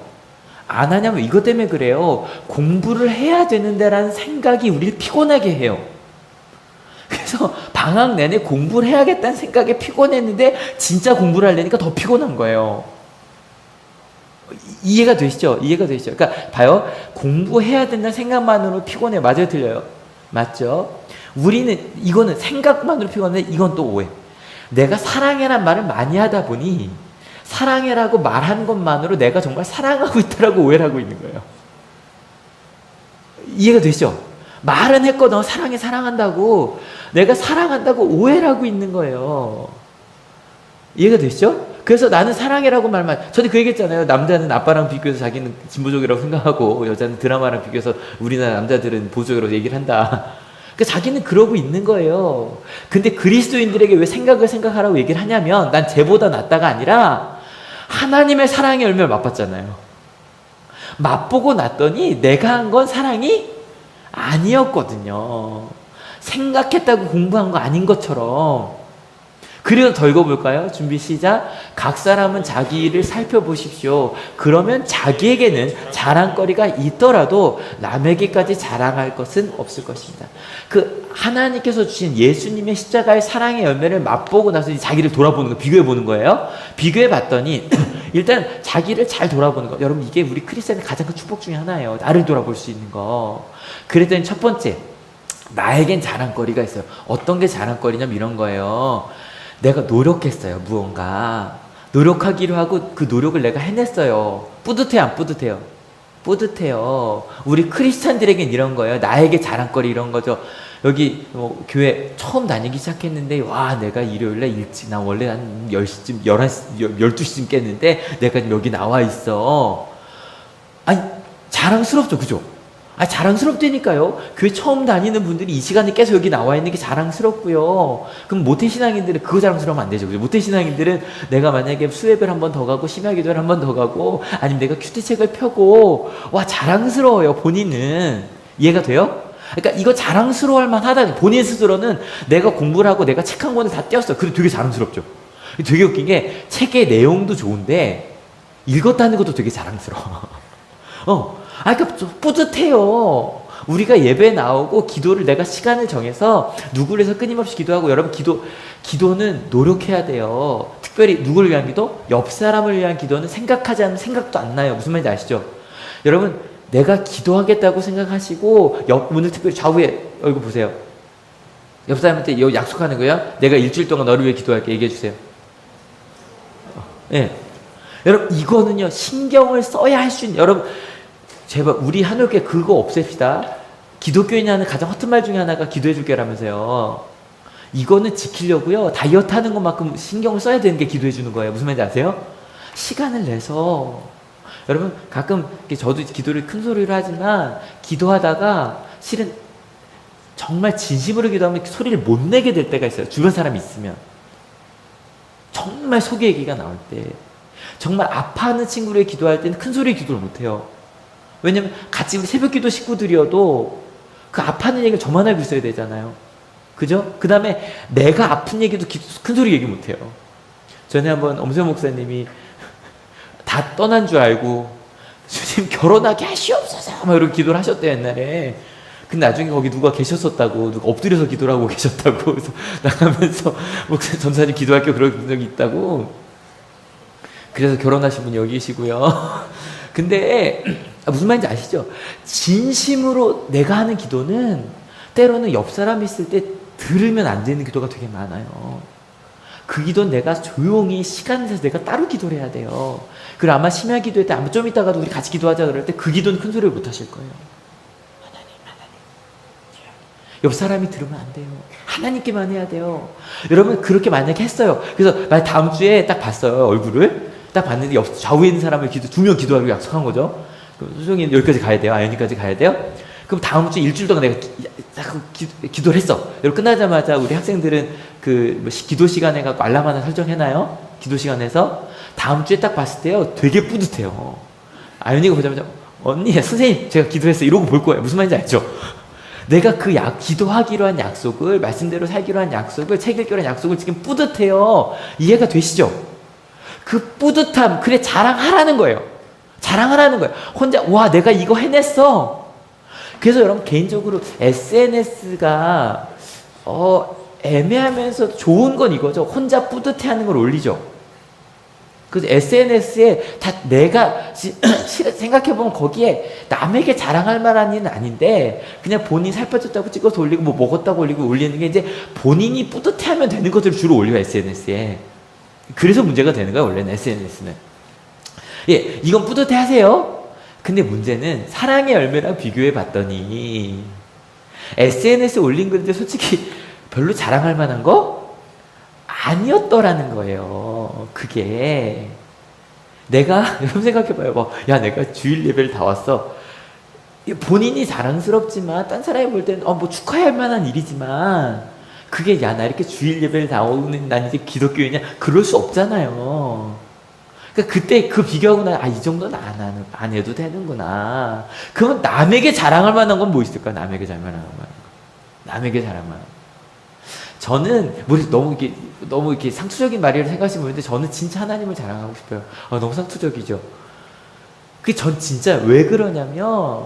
안 하냐면 이것 때문에 그래요. 공부를 해야 되는데라는 생각이 우리를 피곤하게 해요. 그래서 방학 내내 공부를 해야겠다는 생각에 피곤했는데 진짜 공부를 하려니까 더 피곤한 거예요. 이해가 되시죠? 이해가 되시죠? 그러니까 봐요. 공부해야 된다는 생각만으로 피곤해요. 맞아요? 틀려요? 맞죠? 우리는 이거는 생각만으로 피곤해. 이건 또 오해. 내가 사랑해란 말을 많이 하다 보니 사랑해라고 말한 것만으로 내가 정말 사랑하고 있다라고 오해를 하고 있는 거예요. 이해가 되시죠? 말은 했거든. 사랑해, 사랑한다고. 내가 사랑한다고 오해를 하고 있는 거예요. 이해가 되시죠? 그래서 나는 사랑해라고 말만. 저도 그 얘기했잖아요. 남자는 아빠랑 비교해서 자기는 진보적이라고 생각하고 여자는 드라마랑 비교해서 우리나라 남자들은 보수적이라고 얘기를 한다. 그러니까 자기는 그러고 있는 거예요. 근데 그리스도인들에게 왜 생각하라고 얘기를 하냐면 난 쟤보다 낫다가 아니라 하나님의 사랑의 열매를 맛봤잖아요. 맛보고 났더니 내가 한 건 사랑이 아니었거든요. 생각했다고 공부한 거 아닌 것처럼. 그리고 더 읽어볼까요? 준비 시작. 각 사람은 자기 일을 살펴보십시오. 그러면 자기에게는 자랑거리가 있더라도 남에게까지 자랑할 것은 없을 것입니다. 그 하나님께서 주신 예수님의 십자가의 사랑의 열매를 맛보고 나서 자기를 돌아보는 거, 비교해보는 거예요. 비교해봤더니 일단 자기를 잘 돌아보는 거. 여러분 이게 우리 크리스찬의 가장 큰 축복 중에 하나예요. 나를 돌아볼 수 있는 거. 그랬더니 첫 번째, 나에겐 자랑거리가 있어요. 어떤 게 자랑거리냐면 이런 거예요. 내가 노력했어요. 무언가 노력하기로 하고 그 노력을 내가 해냈어요. 뿌듯해요, 안 뿌듯해요? 뿌듯해요. 우리 크리스찬들에겐 이런 거예요. 나에게 자랑거리 이런 거죠. 여기 교회 처음 다니기 시작했는데 와 내가 일요일날 일찍 나 원래 한 10시쯤 11시 12시쯤 깼는데 내가 여기 나와 있어. 아니 자랑스럽죠. 그죠? 아 자랑스럽다니까요. 교회 처음 다니는 분들이 이 시간에 깨서 여기 나와 있는 게 자랑스럽고요. 그럼 모태신앙인들은 그거 자랑스러우면 안 되죠. 그죠? 모태신앙인들은 내가 만약에 수예배를 한 번 더 가고 심야기도를 한 번 더 가고 아니면 내가 큐티책을 펴고 와 자랑스러워요. 본인은. 이해가 돼요? 그러니까 이거 자랑스러워할 만하다. 본인 스스로는 내가 공부를 하고 내가 책 한 권을 다 떼었어. 그리고 되게 자랑스럽죠. 되게 웃긴 게 책의 내용도 좋은데 읽었다는 것도 되게 자랑스러워. 그러니까 좀 뿌듯해요. 우리가 예배 나오고 기도를 내가 시간을 정해서 누구를 해서 끊임없이 기도하고 여러분 기도는 노력해야 돼요. 특별히 누구를 위한 기도? 옆 사람을 위한 기도는 생각하지 않으면 생각도 안 나요. 무슨 말인지 아시죠? 여러분 내가 기도하겠다고 생각하시고 오늘 특별히 좌우에 이거 보세요. 옆 사람한테 이거 약속하는 거야. 내가 일주일 동안 너를 위해 기도할게. 얘기해 주세요. 예. 여러분 이거는요 신경을 써야 할 수 있는 여러분 제발 우리 한올교회 그거 없앱시다. 기독교인이 하는 가장 허튼 말 중에 하나가 기도해 줄게라면서요. 이거는 지키려고요. 다이어트 하는 것만큼 신경을 써야 되는 게 기도해 주는 거예요. 무슨 말인지 아세요? 시간을 내서 여러분 가끔 저도 기도를 큰 소리로 하지만 기도하다가 실은 정말 진심으로 기도하면 소리를 못 내게 될 때가 있어요. 주변 사람이 있으면 정말 속의 얘기가 나올 때 정말 아파하는 친구를 기도할 때는 큰 소리에 기도를 못해요. 왜냐면 같이 우리 새벽기도 식구들이어도 그 아파하는 얘기를 저만 알고 있어야 되잖아요. 그죠? 그 다음에 내가 아픈 얘기도 큰 소리 얘기 못해요. 전에 한번 엄세호 목사님이 다 떠난 줄 알고 주님 결혼하게 하시옵소서 막 이렇게 기도를 하셨대요 옛날에. 근데 나중에 거기 누가 계셨었다고 누가 엎드려서 기도를 하고 계셨다고 그래서 나가면서 목사 전사님 기도할게 그런 적이 있다고. 그래서 결혼하신 분이 여기 계시고요. 근데 무슨 말인지 아시죠? 진심으로 내가 하는 기도는 때로는 옆 사람이 있을 때 들으면 안 되는 기도가 되게 많아요. 그 기도는 내가 조용히 시간을 내서 내가 따로 기도를 해야 돼요. 그리고 아마 심야 기도할 때 아마 좀 이따가도 우리 같이 기도하자 그럴 때 그 기도는 큰 소리를 못 하실 거예요. 하나님. 옆 사람이 들으면 안 돼요. 하나님께만 해야 돼요. 여러분 그렇게 만약에 했어요. 그래서 만약 다음 주에 딱 봤어요. 얼굴을. 딱 봤는데 좌우에 있는 사람을 2명 기도하기로 약속한 거죠. 수정이 여기까지 가야 돼요. 아연이까지 가야 돼요. 그럼 다음 주 일주일 동안 내가 기도를 했어. 여러분 끝나자마자 우리 학생들은 기도 시간에 갖고 알람 하나 설정해놔요. 기도 시간에서 다음 주에 딱 봤을 때요. 되게 뿌듯해요. 아연이가 보자마자 언니 선생님 제가 기도했어 이러고 볼 거예요. 무슨 말인지 알죠? 내가 기도하기로 한 약속을 말씀대로 살기로 한 약속을 책 읽기로 한 약속을 지금 뿌듯해요. 이해가 되시죠? 그 뿌듯함, 그래 자랑하라는 거예요. 자랑하라는 거예요. 혼자 와 내가 이거 해냈어. 그래서 여러분 개인적으로 SNS가 애매하면서 좋은 건 이거죠. 혼자 뿌듯해하는 걸 올리죠. 그래서 SNS에 다 내가 생각해보면 거기에 남에게 자랑할 만한 일은 아닌데 그냥 본인 살 빠졌다고 찍어서 올리고 뭐 먹었다고 올리고 올리는 게 이제 본인이 뿌듯해하면 되는 것들을 주로 올려요 SNS에. 그래서 문제가 되는 거야 원래는 SNS는. 예, 이건 뿌듯해 하세요. 근데 문제는 사랑의 열매랑 비교해 봤더니 SNS에 올린 글들 솔직히 별로 자랑할 만한 거 아니었더라는 거예요. 그게 내가 여러분 생각해봐요. 야 내가 주일 예배를 다 왔어. 본인이 자랑스럽지만 딴 사람이 볼 때는 뭐 축하할 만한 일이지만 그게 야 나 이렇게 주일 예배를 다 오는 난 이제 기독교인이냐 그럴 수 없잖아요. 그러니까 그때 그 비교하고 나 이 정도는 안 해도 되는구나. 그러면 남에게 자랑할 만한 건 뭐 있을까? 남에게 자랑할 만한 거. 남에게 자랑할 만한 거. 저는 너무 이렇게 상투적인 말이라고 생각하시는 분인데 저는 진짜 하나님을 자랑하고 싶어요. 너무 상투적이죠. 전 진짜 왜 그러냐면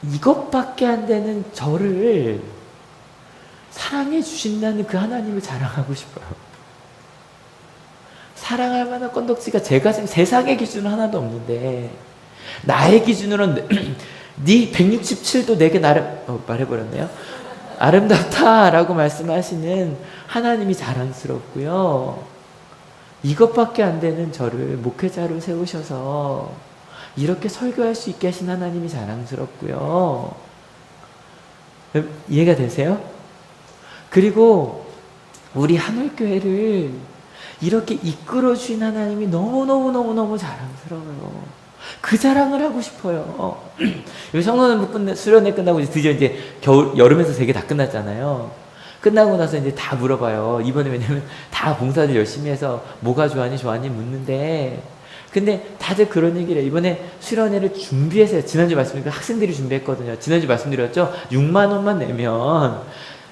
이것밖에 안 되는 저를 사랑해 주신다는 그 하나님을 자랑하고 싶어요. 사랑할 만한 건덕지가 제가 지금 세상의 기준은 하나도 없는데 나의 기준으로는 네 167도 내게 말해버렸네요. 아름답다라고 말씀하시는 하나님이 자랑스럽고요. 이것밖에 안 되는 저를 목회자로 세우셔서 이렇게 설교할 수 있게 하신 하나님이 자랑스럽고요. 이해가 되세요? 그리고 우리 한올교회를 이렇게 이끌어 주신 하나님이 너무너무너무너무 자랑스러워요. 그 자랑을 하고 싶어요. 여기 성도는 수련회 끝나고 드디어 이제 여름에서 3개 다 끝났잖아요. 끝나고 나서 이제 다 물어봐요. 이번에 왜냐면 다 봉사를 열심히 해서 뭐가 좋아하니 묻는데, 근데 다들 그런 얘기를 해요. 이번에 수련회를 준비해서, 지난주 말씀드린 학생들이 준비했거든요. 지난주 말씀드렸죠? 6만 원만 내면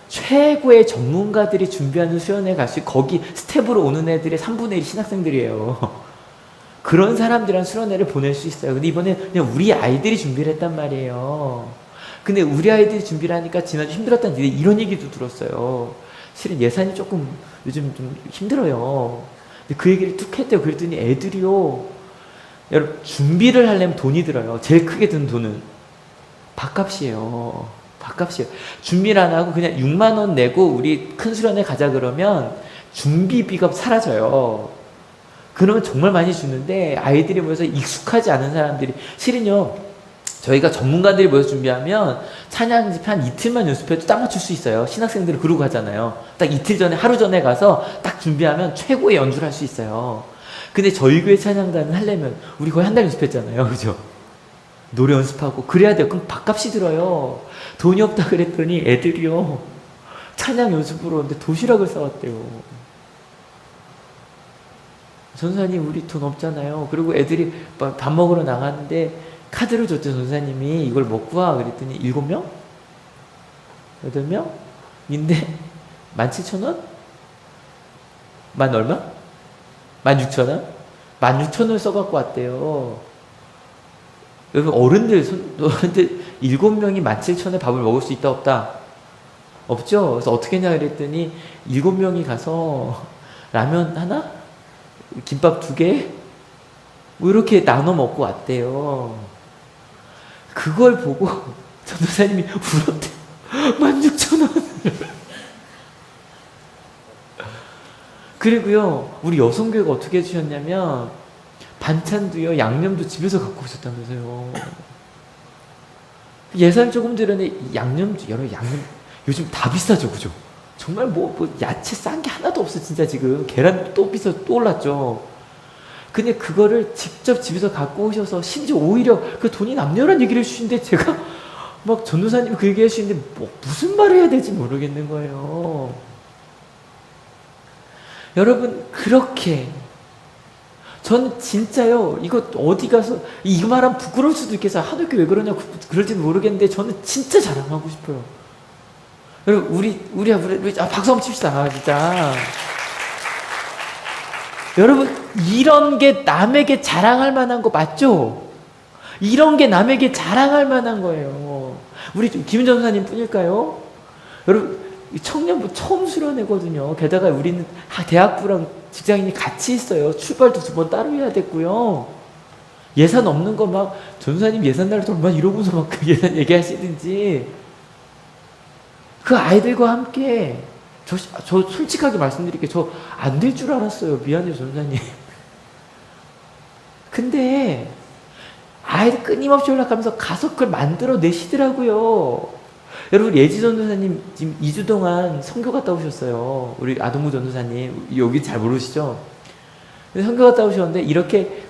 최고의 전문가들이 준비하는 수련회 갈 수 있고, 거기 스텝으로 오는 애들의 3분의 1 신학생들이에요. 그런 사람들이랑 수련회를 보낼 수 있어요. 근데 이번에 그냥 우리 아이들이 준비를 했단 말이에요. 근데 우리 아이들이 준비를 하니까 지난주 힘들었다는 이런 얘기도 들었어요. 실은 예산이 조금 요즘 좀 힘들어요. 근데 그 얘기를 툭 했대요. 그랬더니 애들이요, 여러분, 준비를 하려면 돈이 들어요. 제일 크게 든 돈은 밥값이에요. 밥값이에요. 준비를 안 하고 그냥 6만 원 내고 우리 큰 수련회 가자 그러면 준비비가 사라져요. 그러면 정말 많이 주는데, 아이들이 모여서 익숙하지 않은 사람들이, 실은요, 저희가 전문가들이 모여서 준비하면 찬양 집회 한 이틀만 연습해도 딱 맞출 수 있어요. 신학생들은 그러고 가잖아요. 딱 이틀 전에, 하루 전에 가서 딱 준비하면 최고의 연주를 할 수 있어요. 근데 저희 교회 찬양단은 하려면 우리 거의 한 달 연습했잖아요. 그죠? 노래 연습하고 그래야 돼요. 그럼 밥값이 들어요. 돈이 없다 그랬더니 애들이요, 찬양 연습으로 오는데 도시락을 싸왔대요. 전사님, 우리 돈 없잖아요. 그리고 애들이 밥 먹으러 나갔는데 카드를 줬죠. 전사님이 이걸 먹고 와 그랬더니 7명? 8명? 인데 17,000원? 만 얼마? 16,000원? 16,000원을 써갖고 왔대요. 여러분, 어른들 7명이 17,000원에 밥을 먹을 수 있다 없다? 없죠. 그래서 어떻게 했냐 그랬더니 7명이 가서 라면 하나? 김밥 2개? 뭐 이렇게 나눠 먹고 왔대요. 그걸 보고 전도사님이 울었대요. 16,000원을. 그리고요, 우리 여성교회가 어떻게 해주셨냐면, 반찬도요, 양념도 집에서 갖고 오셨다면서요. 예산 조금 들었는데, 양념도, 여러 양념, 요즘 다 비싸죠, 그죠? 정말 뭐 야채 싼 게 하나도 없어, 진짜 지금. 계란 또 비싸, 또 올랐죠. 근데 그거를 직접 집에서 갖고 오셔서, 심지어 오히려 그 돈이 남녀란 얘기를 해주시는데, 제가 막 전도사님 그 얘기 하시는데, 뭐 무슨 말을 해야 될지 모르겠는 거예요. 여러분, 그렇게, 저는 진짜요, 이거 어디 가서, 이 말하면 부끄러울 수도 있겠어요. 하늘교 왜 그러냐고 그럴지는 모르겠는데, 저는 진짜 자랑하고 싶어요. 여러분, 우리 박수 한번 칩시다, 진짜. 여러분, 이런 게 남에게 자랑할 만한 거 맞죠? 이런 게 남에게 자랑할 만한 거예요. 우리 김 전사님 뿐일까요? 여러분, 청년부 처음 수련회거든요. 게다가 우리는 대학부랑 직장인이 같이 있어요. 출발도 2번 따로 해야 됐고요. 예산 없는 거 막, 전사님 예산 날도 얼마 이러고서 막 그 예산 얘기하시든지, 그 아이들과 함께, 저 솔직하게 말씀드릴게요. 저 안 될 줄 알았어요. 미안해요, 전사님. 근데 아이들 끊임없이 연락하면서 가서 그걸 만들어 내시더라고요. 여러분, 예지 전도사님 지금 2주 동안 선교 갔다 오셨어요. 우리 아동부 전도사님 여기 잘 모르시죠? 선교 갔다 오셨는데, 이렇게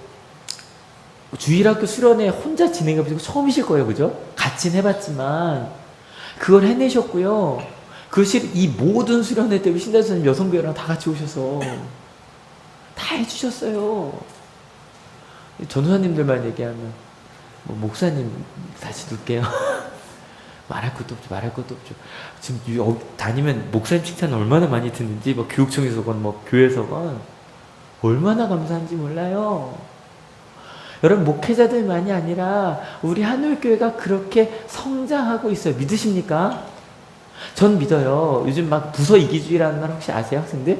주일학교 수련회 혼자 진행해보시고 처음이실 거예요, 그죠? 같이는 해봤지만 그걸 해내셨고요. 그것이 이 모든 수련회 때 우리 신다수님 여성교회랑 다 같이 오셔서 다 해주셨어요. 전도사님들만 얘기하면 뭐 목사님 다시 둘게요. 말할 것도 없죠. 지금 다니면 목사님 칭찬 얼마나 많이 듣는지, 뭐 교육청에서건 뭐 교회에서건 얼마나 감사한지 몰라요. 여러분, 목회자들만이 아니라 우리 한울교회가 그렇게 성장하고 있어요. 믿으십니까? 전 믿어요. 요즘 막 부서 이기주의라는 말 혹시 아세요, 학생들?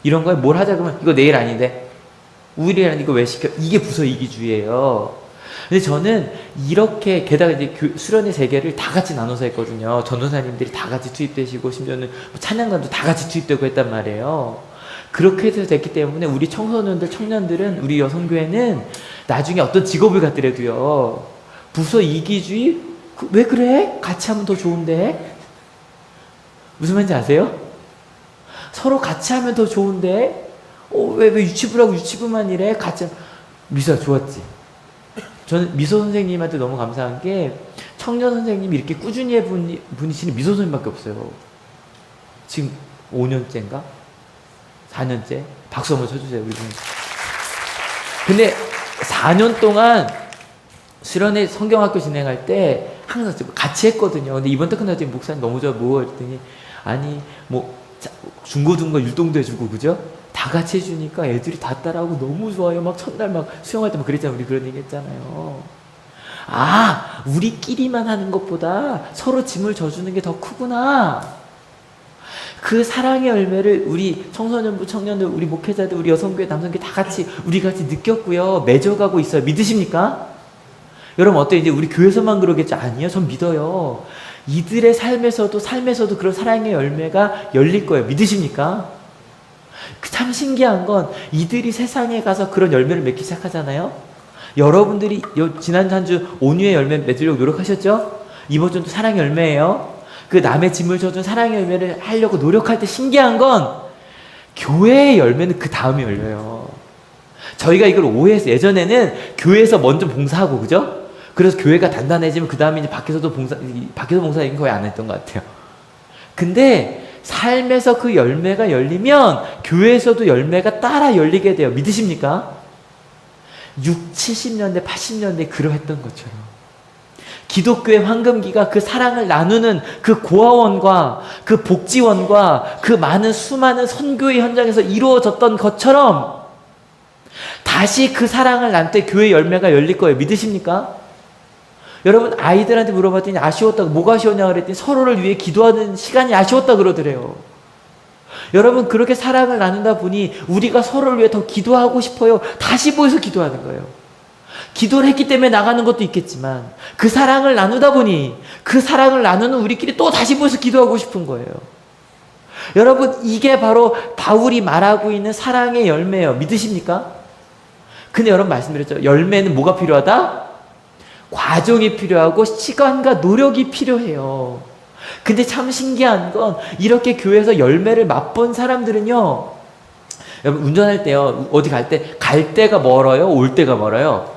이런 거에 뭘 하자 그러면 이거 내일 아닌데, 우일이라는 이거 왜 시켜? 이게 부서 이기주의예요. 근데 저는 이렇게, 게다가 이제 수련회 3개를 다 같이 나눠서 했거든요. 전도사님들이 다 같이 투입되시고, 심지어는 찬양단도 다 같이 투입되고 했단 말이에요. 그렇게 해서 됐기 때문에 우리 청소년들, 청년들은, 우리 여성교회는 나중에 어떤 직업을 갖더라도요. 부서 이기주의? 왜 그래? 같이 하면 더 좋은데? 무슨 말인지 아세요? 서로 같이 하면 더 좋은데? 왜 유치부라고 유치부만 이래? 같이 하면. 미소야 좋았지? 저는 미소 선생님한테 너무 감사한 게 청년 선생님이 이렇게 꾸준히 해분이시는 미소 선생님밖에 없어요. 지금 5년째인가? 4년째? 박수 한번 쳐주세요. 우리 선생님. 근데 4년 동안 수련회 성경학교 진행할 때 항상 같이 했거든요. 근데 이번 때 끝나더니 목사님 너무 좋아 뭐 했더니 아니 뭐 중고등부 율동도 해주고 그죠? 다 같이 해주니까 애들이 다 따라하고 너무 좋아요. 막 첫날 막 수영할 때 막 그랬잖아요. 우리 그런 얘기 했잖아요. 아, 우리끼리만 하는 것보다 서로 짐을 져주는 게 더 크구나. 그 사랑의 열매를 우리 청소년부, 청년들, 우리 목회자들, 우리 여성교회, 남성교회 다 같이 우리 같이 느꼈고요. 맺어가고 있어요. 믿으십니까? 여러분 어때요? 이제 우리 교회에서만 그러겠죠? 아니요. 전 믿어요. 이들의 삶에서도 그런 사랑의 열매가 열릴 거예요. 믿으십니까? 참 신기한 건 이들이 세상에 가서 그런 열매를 맺기 시작하잖아요. 여러분들이 지난 한 주 온유의 열매 맺으려고 노력하셨죠? 이번 주는 또 사랑의 열매예요. 그 남의 짐을 져준 사랑의 열매를 하려고 노력할 때 신기한 건 교회의 열매는 그 다음에 열려요. 저희가 이걸 오해했어요. 예전에는 교회에서 먼저 봉사하고 그죠? 그래서 교회가 단단해지면 그 다음에 이제 밖에서 봉사는 거의 안 했던 것 같아요. 근데 삶에서 그 열매가 열리면 교회에서도 열매가 따라 열리게 돼요. 믿으십니까? 60, 70년대, 80년대 그러했던 것처럼 기독교의 황금기가 그 사랑을 나누는 그 고아원과 그 복지원과 그 많은 수많은 선교의 현장에서 이루어졌던 것처럼 다시 그 사랑을 나눌 때 교회의 열매가 열릴 거예요. 믿으십니까? 여러분 아이들한테 물어봤더니 아쉬웠다고. 뭐가 아쉬웠냐 그랬더니 서로를 위해 기도하는 시간이 아쉬웠다 그러더래요. 여러분 그렇게 사랑을 나눈다 보니 우리가 서로를 위해 더 기도하고 싶어요. 다시 모여서 기도하는 거예요. 기도를 했기 때문에 나가는 것도 있겠지만 그 사랑을 나누다 보니 그 사랑을 나누는 우리끼리 또 다시 모여서 기도하고 싶은 거예요. 여러분 이게 바로 바울이 말하고 있는 사랑의 열매예요. 믿으십니까? 근데 여러분 말씀드렸죠. 열매는 뭐가 필요하다? 과정이 필요하고 시간과 노력이 필요해요. 근데 참 신기한 건 이렇게 교회에서 열매를 맛본 사람들은요. 여러분 운전할 때요. 어디 갈 때가 멀어요? 올 때가 멀어요?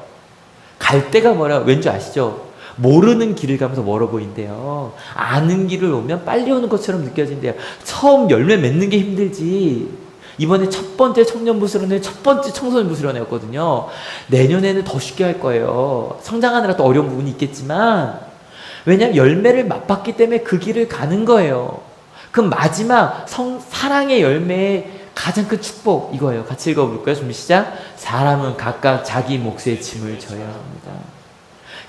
갈 때가 멀어요. 왠지 아시죠? 모르는 길을 가면서 멀어 보인대요. 아는 길을 오면 빨리 오는 것처럼 느껴진대요. 처음 열매 맺는 게 힘들지. 이번에 첫 번째 청년부 수련회, 첫 번째 청소년부 수련회였거든요. 내년에는 더 쉽게 할 거예요. 성장하느라 또 어려운 부분이 있겠지만 왜냐하면 열매를 맛봤기 때문에 그 길을 가는 거예요. 그럼 마지막 사랑의 열매의 가장 큰 축복 이거예요. 같이 읽어볼까요? 준비 시작. 사람은 각각 자기 몫의 짐을 져야 합니다.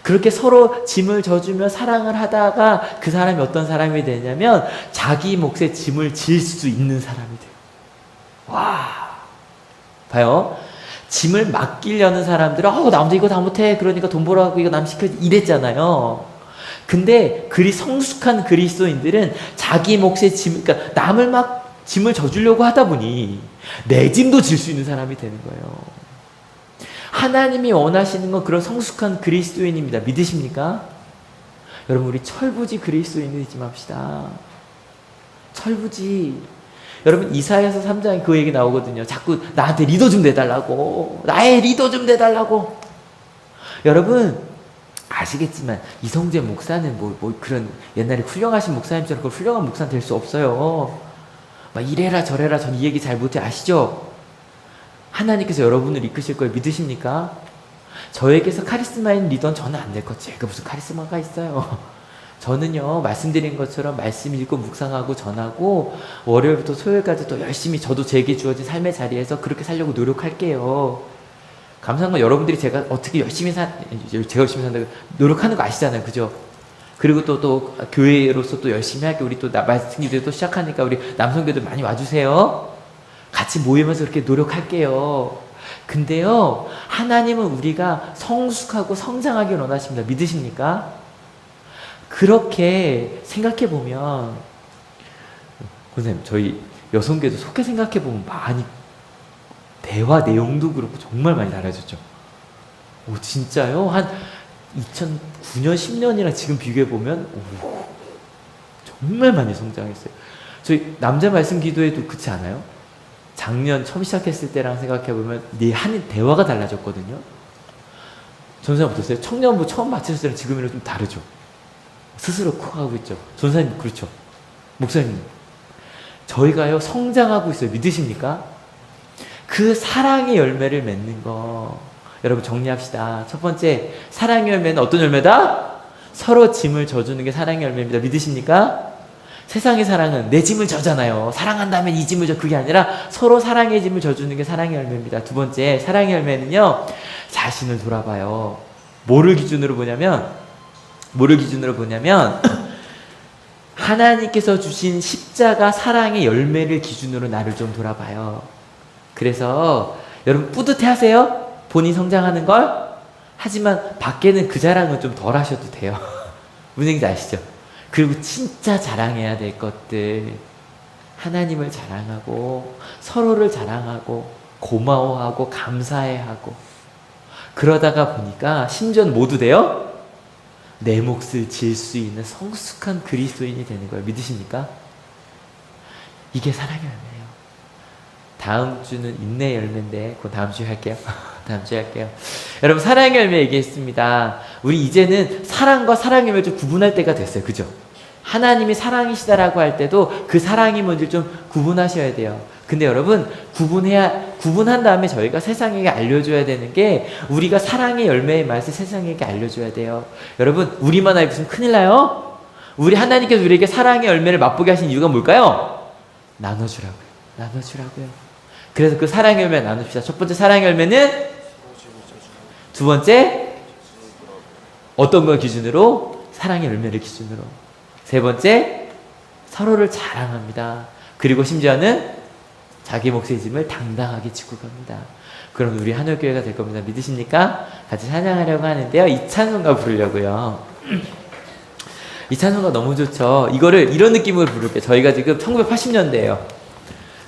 그렇게 서로 짐을 져주며 사랑을 하다가 그 사람이 어떤 사람이 되냐면 자기 몫의 짐을 질 수 있는 사람이 돼요. 와, 봐요. 짐을 맡기려는 사람들은 나 혼자 이거 다 못해. 그러니까 돈 벌어갖고 이거 남 시켜야지 이랬잖아요. 근데 성숙한 그리스도인들은 자기 몫의 짐, 그러니까 남을 막 짐을 져주려고 하다 보니 내 짐도 질 수 있는 사람이 되는 거예요. 하나님이 원하시는 건 그런 성숙한 그리스도인입니다. 믿으십니까? 여러분 우리 철부지 그리스도인이지 맙시다. 철부지. 여러분 이사야서 3장에 그 얘기 나오거든요. 자꾸 나한테 리더 좀 내달라고. 나의 리더 좀 내달라고. 여러분 아시겠지만 이성재 목사는 뭐 그런 옛날에 훌륭하신 목사님처럼 그런 훌륭한 목사 될 수 없어요. 막 이래라 저래라 전 이 얘기 잘 못해. 아시죠? 하나님께서 여러분을 이끄실 걸 믿으십니까? 저에게서 카리스마인 리더는 저는 안 될 것. 제가 무슨 카리스마가 있어요. 저는요 말씀드린 것처럼 말씀 읽고 묵상하고 전하고 월요일부터 토요일까지 또 열심히 저도 제게 주어진 삶의 자리에서 그렇게 살려고 노력할게요. 감사한 건 여러분들이 제가 어떻게 제가 열심히 산다고 노력하는 거 아시잖아요. 그죠? 그리고 또 교회로서 또 열심히 할게요. 우리 또 말씀 기도회 또 시작하니까 우리 남성교들 많이 와주세요. 같이 모이면서 그렇게 노력할게요. 근데요 하나님은 우리가 성숙하고 성장하길 원하십니다. 믿으십니까? 그렇게 생각해보면 선생님 저희 여성교도 속해 생각해보면 많이 대화 내용도 그렇고 정말 많이 달라졌죠. 오, 진짜요? 한 2009년, 10년이랑 지금 비교해보면, 오, 정말 많이 성장했어요. 저희 남자 말씀 기도회도 그렇지 않아요? 작년 처음 시작했을 때랑 생각해보면, 대화가 달라졌거든요? 전사님 어떠세요? 청년부 처음 마쳤을 때랑 지금이랑 좀 다르죠? 스스로 커가고 있죠? 전사님, 그렇죠? 목사님, 저희가요, 성장하고 있어요. 믿으십니까? 그 사랑의 열매를 맺는 거, 여러분 정리합시다. 첫 번째, 사랑의 열매는 어떤 열매다? 서로 짐을 져주는 게 사랑의 열매입니다. 믿으십니까? 세상의 사랑은 내 짐을 져잖아요. 사랑한다면 이 짐을 져. 그게 아니라 서로 사랑의 짐을 져주는 게 사랑의 열매입니다. 두 번째, 사랑의 열매는요, 자신을 돌아봐요. 뭐를 기준으로 보냐면 하나님께서 주신 십자가 사랑의 열매를 기준으로 나를 좀 돌아봐요. 그래서 여러분 뿌듯해 하세요. 본인 성장하는 걸. 하지만 밖에는 그 자랑은 좀 덜 하셔도 돼요. 무슨 얘기인지 아시죠? 그리고 진짜 자랑해야 될 것들, 하나님을 자랑하고 서로를 자랑하고 고마워하고 감사해하고, 그러다가 보니까 심지어는 모두 돼요? 내 몫을 질 수 있는 성숙한 그리스도인이 되는 거예요. 믿으십니까? 이게 사랑의 열매예요. 다음 주는 인내 열매인데 그건 다음 주에 할게요. 다음 주에 할게요. 여러분, 사랑의 열매 얘기했습니다. 우리 이제는 사랑과 사랑의 열매를 좀 구분할 때가 됐어요. 그죠? 하나님이 사랑이시다라고 할 때도 그 사랑이 뭔지 좀 구분하셔야 돼요. 근데 여러분, 구분한 다음에 저희가 세상에게 알려줘야 되는 게, 우리가 사랑의 열매의 맛을 세상에게 알려줘야 돼요. 여러분, 우리만 알고 있으면 큰일 나요. 우리 하나님께서 우리에게 사랑의 열매를 맛보게 하신 이유가 뭘까요? 나눠주라고요. 그래서 그 사랑의 열매 나눕시다. 첫 번째 사랑의 열매는, 두 번째 어떤 걸 기준으로? 사랑의 열매를 기준으로. 세 번째, 서로를 자랑합니다. 그리고 심지어는 자기 몫의 짐을 당당하게 지고 갑니다. 그럼 우리 한올교회가 될 겁니다. 믿으십니까? 같이 찬양하려고 하는데요, 이 찬송가 부르려고요. 이 찬송가 너무 좋죠. 이거를 이런 느낌으로 부를게요. 저희가 지금 1980년대예요.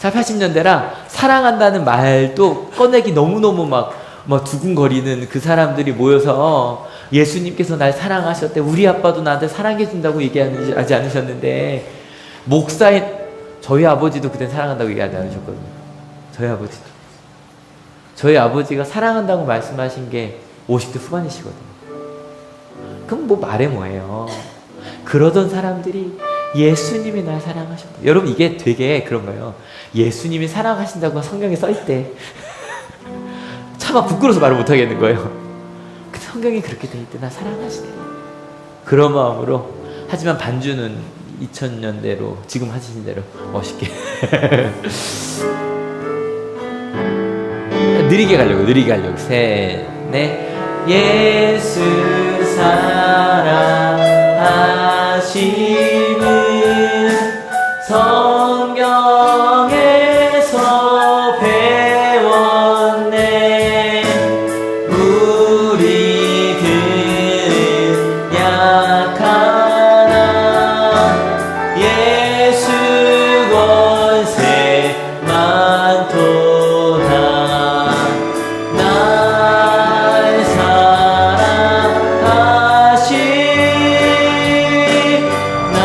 80년대라 사랑한다는 말도 꺼내기 너무너무 막 두근거리는 그 사람들이 모여서, 예수님께서 날 사랑하셨대, 우리 아빠도 나한테 사랑해준다고 얘기하지 않으셨는데, 목사인 저희 아버지도 그땐 사랑한다고 얘기하지 않으셨거든요. 저희 아버지가 사랑한다고 말씀하신 게 50대 후반이시거든요. 그럼 뭐 말해 뭐해요. 그러던 사람들이 예수님이 날 사랑하셨다. 여러분, 이게 되게 그런 거예요. 예수님이 사랑하신다고 성경에 써있대. 차마 부끄러워서 말을 못하겠는 거예요. 근데 성경이 그렇게 돼 있대. 나 사랑하시대. 그런 마음으로. 하지만 반주는 2000년대로 지금 하시는 대로 멋있게 느리게 가려고. 셋, 넷. 예수 사랑하시는 성경에서 배웠네. 우리들은 약하나 예수 권세 많도다. 날 사랑하신 날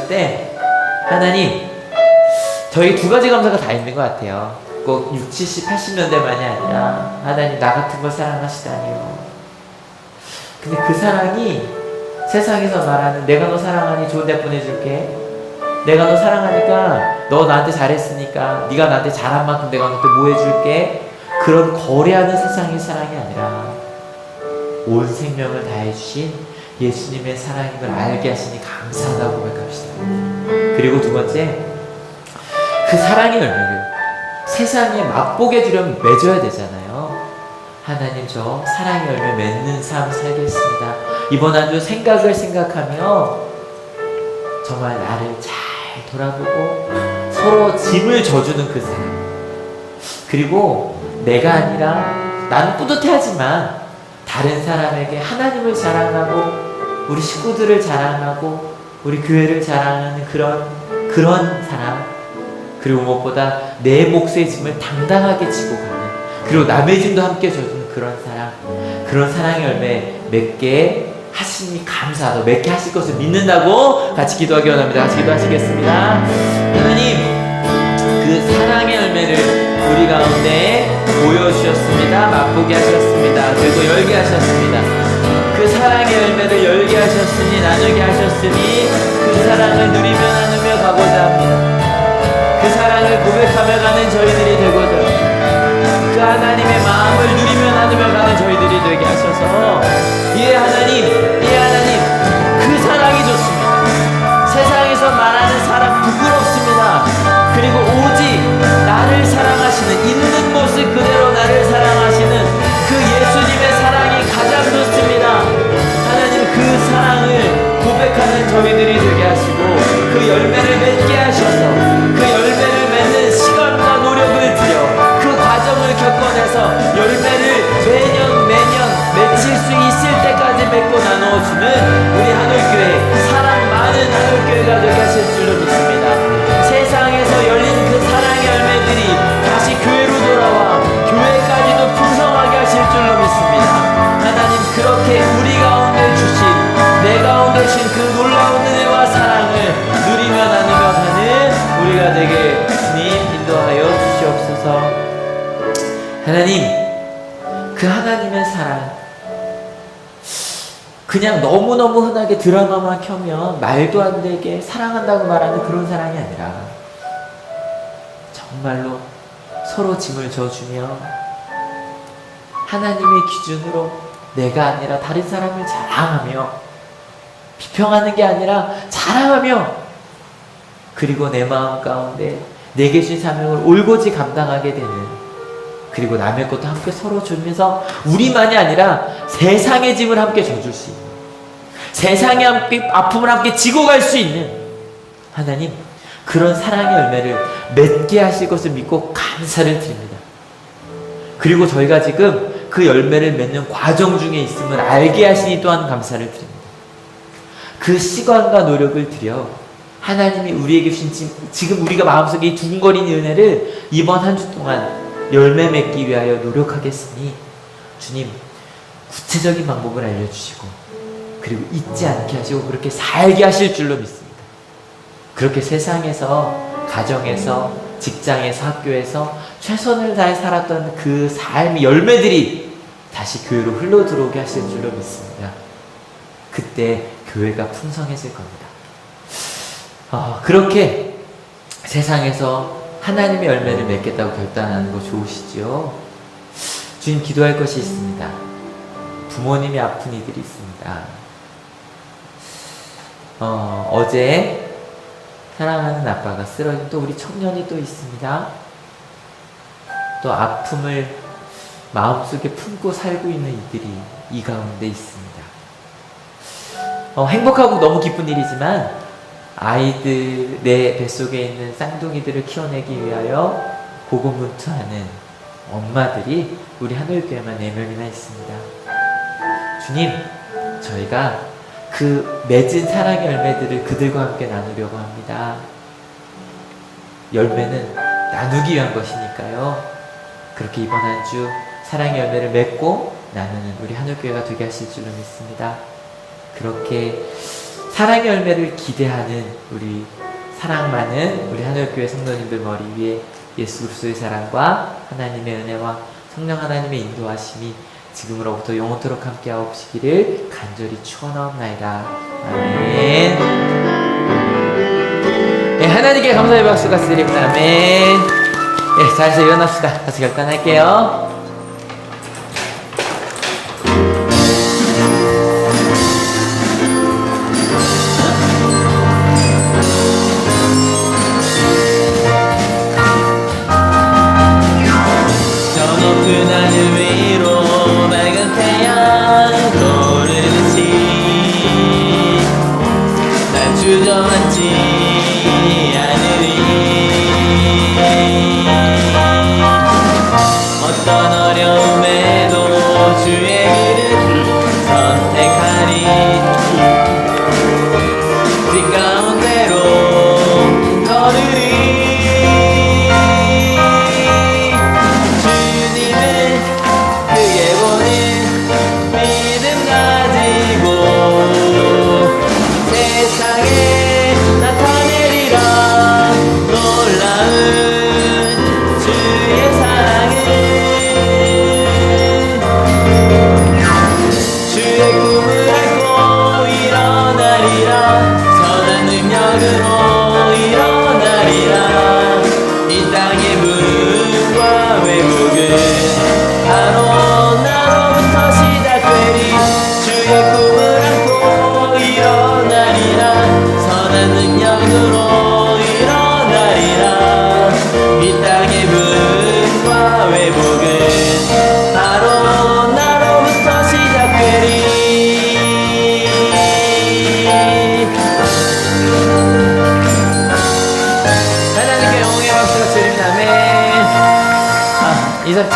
때 하나님, 저희 두 가지 감사가 다 있는 것 같아요. 꼭 60, 70, 80년대만이 아니라 하나님 나 같은 걸 사랑하시다니요. 근데 그 사랑이 세상에서 말하는 내가 너 사랑하니 좋은 데 보내줄게, 내가 너 사랑하니까 너 나한테 잘했으니까 네가 나한테 잘한 만큼 내가 너한테 뭐 해줄게, 그런 거래하는 세상의 사랑이 아니라 온 생명을 다해주신 예수님의 사랑인 걸 알게 하시니 감사하다고 고백합시다. 그리고 두 번째, 그 사랑의 열매를 세상에 맛보게 주려면 맺어야 되잖아요. 하나님, 저 사랑의 열매 맺는 삶 살겠습니다. 이번 한 주 생각하며 정말 나를 잘 돌아보고 서로 짐을 져주는 그 사랑, 그리고 내가 아니라 나는 뿌듯해하지만 다른 사람에게 하나님을 자랑하고 우리 식구들을 자랑하고 우리 교회를 자랑하는 그런 사랑, 그리고 무엇보다 내 몫의 짐을 당당하게 지고 가는, 그리고 남의 짐도 함께 져주는 그런 사랑, 그런 사랑의 열매 맺게 하시니 감사하다, 맺게 하실 것을 믿는다고 같이 기도하기 원합니다. 같이 기도하시겠습니다. 하나님, 그 사랑의 열매를 우리 가운데 보여주셨습니다. 맛보게 하셨습니다. 그리고 열게 하셨습니다. 그 사랑의 열매를 열게 하셨으니, 나누게 하셨으니 그 사랑을 누리며 나누며 가고자 합니다. 그 사랑을 고백하며 가는 저희들이 되고자 합니다. 그 하나님의 마음을 누리며 나누며 가는 저희들이 되게 하셔서, 예 하나님, 그 사랑이 좋습니다. 세상에서 말하는 사랑 부끄럽습니다. 그리고 오직 나를 사랑하시는, 있는 모습 그대로 나를 사랑하시는 그 예수님의 사랑이 가장 좋습니다. 하나님, 그 사랑을 고백하는 저희들이 되게 하시고 그 열매를 맺게 하셔서 그 열매를 맺는 시간과 노력을 들여 그 과정을 겪어내서 열매를 매년 맺힐 수 있을 때까지 맺고 나누어주는 우리 하늘교회, 사랑 많은 하늘교회가 되게 하실 줄로 믿습니다. 세상에서 열린 그 사랑의 열매들이 다시 교회로 돌아와 교회까지도 풍성하게 하실 줄로 믿습니다. 하나님, 그렇게 우리 가운데 주신, 내 가운데 주신 그 놀라운 은혜와 사랑을 누리며 나누며 가는 우리가 되게 주님 인도하여 주시옵소서. 하나님, 그 하나님의 사랑, 그냥 너무너무 흔하게 드라마만 켜면 말도 안 되게 사랑한다고 말하는 그런 사랑이 아니라 정말로 서로 짐을 져주며 하나님의 기준으로 내가 아니라 다른 사람을 자랑하며, 비평하는 게 아니라 자랑하며, 그리고 내 마음 가운데 내게 주신 사명을 올곧이 감당하게 되는, 그리고 남의 것도 함께 서로 주면서 우리만이 아니라 세상의 짐을 함께 져줄 수 있는, 세상의 아픔을 함께 지고 갈 수 있는 하나님, 그런 사랑의 열매를 맺게 하실 것을 믿고 감사를 드립니다. 그리고 저희가 지금 그 열매를 맺는 과정 중에 있음을 알게 하시니 또한 감사를 드립니다. 그 시간과 노력을 들여 하나님이 우리에게 주신 지금 우리가 마음속에 이 두근거리는 은혜를 이번 한 주 동안 열매 맺기 위하여 노력하겠으니 주님, 구체적인 방법을 알려주시고 그리고 잊지 않게 하시고 그렇게 살게 하실 줄로 믿습니다. 그렇게 세상에서, 가정에서, 직장에서, 학교에서 최선을 다해 살았던 그 삶의 열매들이 다시 교회로 흘러 들어오게 하실 줄로 믿습니다. 그때 교회가 풍성해질 겁니다. 그렇게 세상에서 하나님의 열매를 맺겠다고 결단하는 거 좋으시죠? 주님, 기도할 것이 있습니다. 부모님이 아픈 이들이 있습니다. 어제 사랑하는 아빠가 쓰러진 또 우리 청년이 또 있습니다. 또 아픔을 마음속에 품고 살고 있는 이들이 이 가운데 있습니다. 행복하고 너무 기쁜 일이지만 아이들, 내 뱃속에 있는 쌍둥이들을 키워내기 위하여 고군분투하는 엄마들이 우리 하늘교회만 4명이나 있습니다. 주님, 저희가 그 맺은 사랑의 열매들을 그들과 함께 나누려고 합니다. 열매는 나누기 위한 것이니까요. 그렇게 이번 한 주 사랑의 열매를 맺고 나누는 우리 하늘교회가 되게 하실 줄로 믿습니다. 그렇게 사랑의 열매를 기대하는 우리 사랑 많은 우리 한울교회 성도님들 머리 위에 예수 그리스도의 사랑과 하나님의 은혜와 성령 하나님의 인도하심이 지금으로부터 영원토록 함께하옵시기를 간절히 축원하옵나이다. 아멘. 네, 하나님께 감사의 박수 같이 드립니다. 아멘. 네, 자리에서 일어납시다. 같이 결단할게요.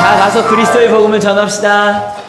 자, 가서 그리스도의 복음을 전합시다.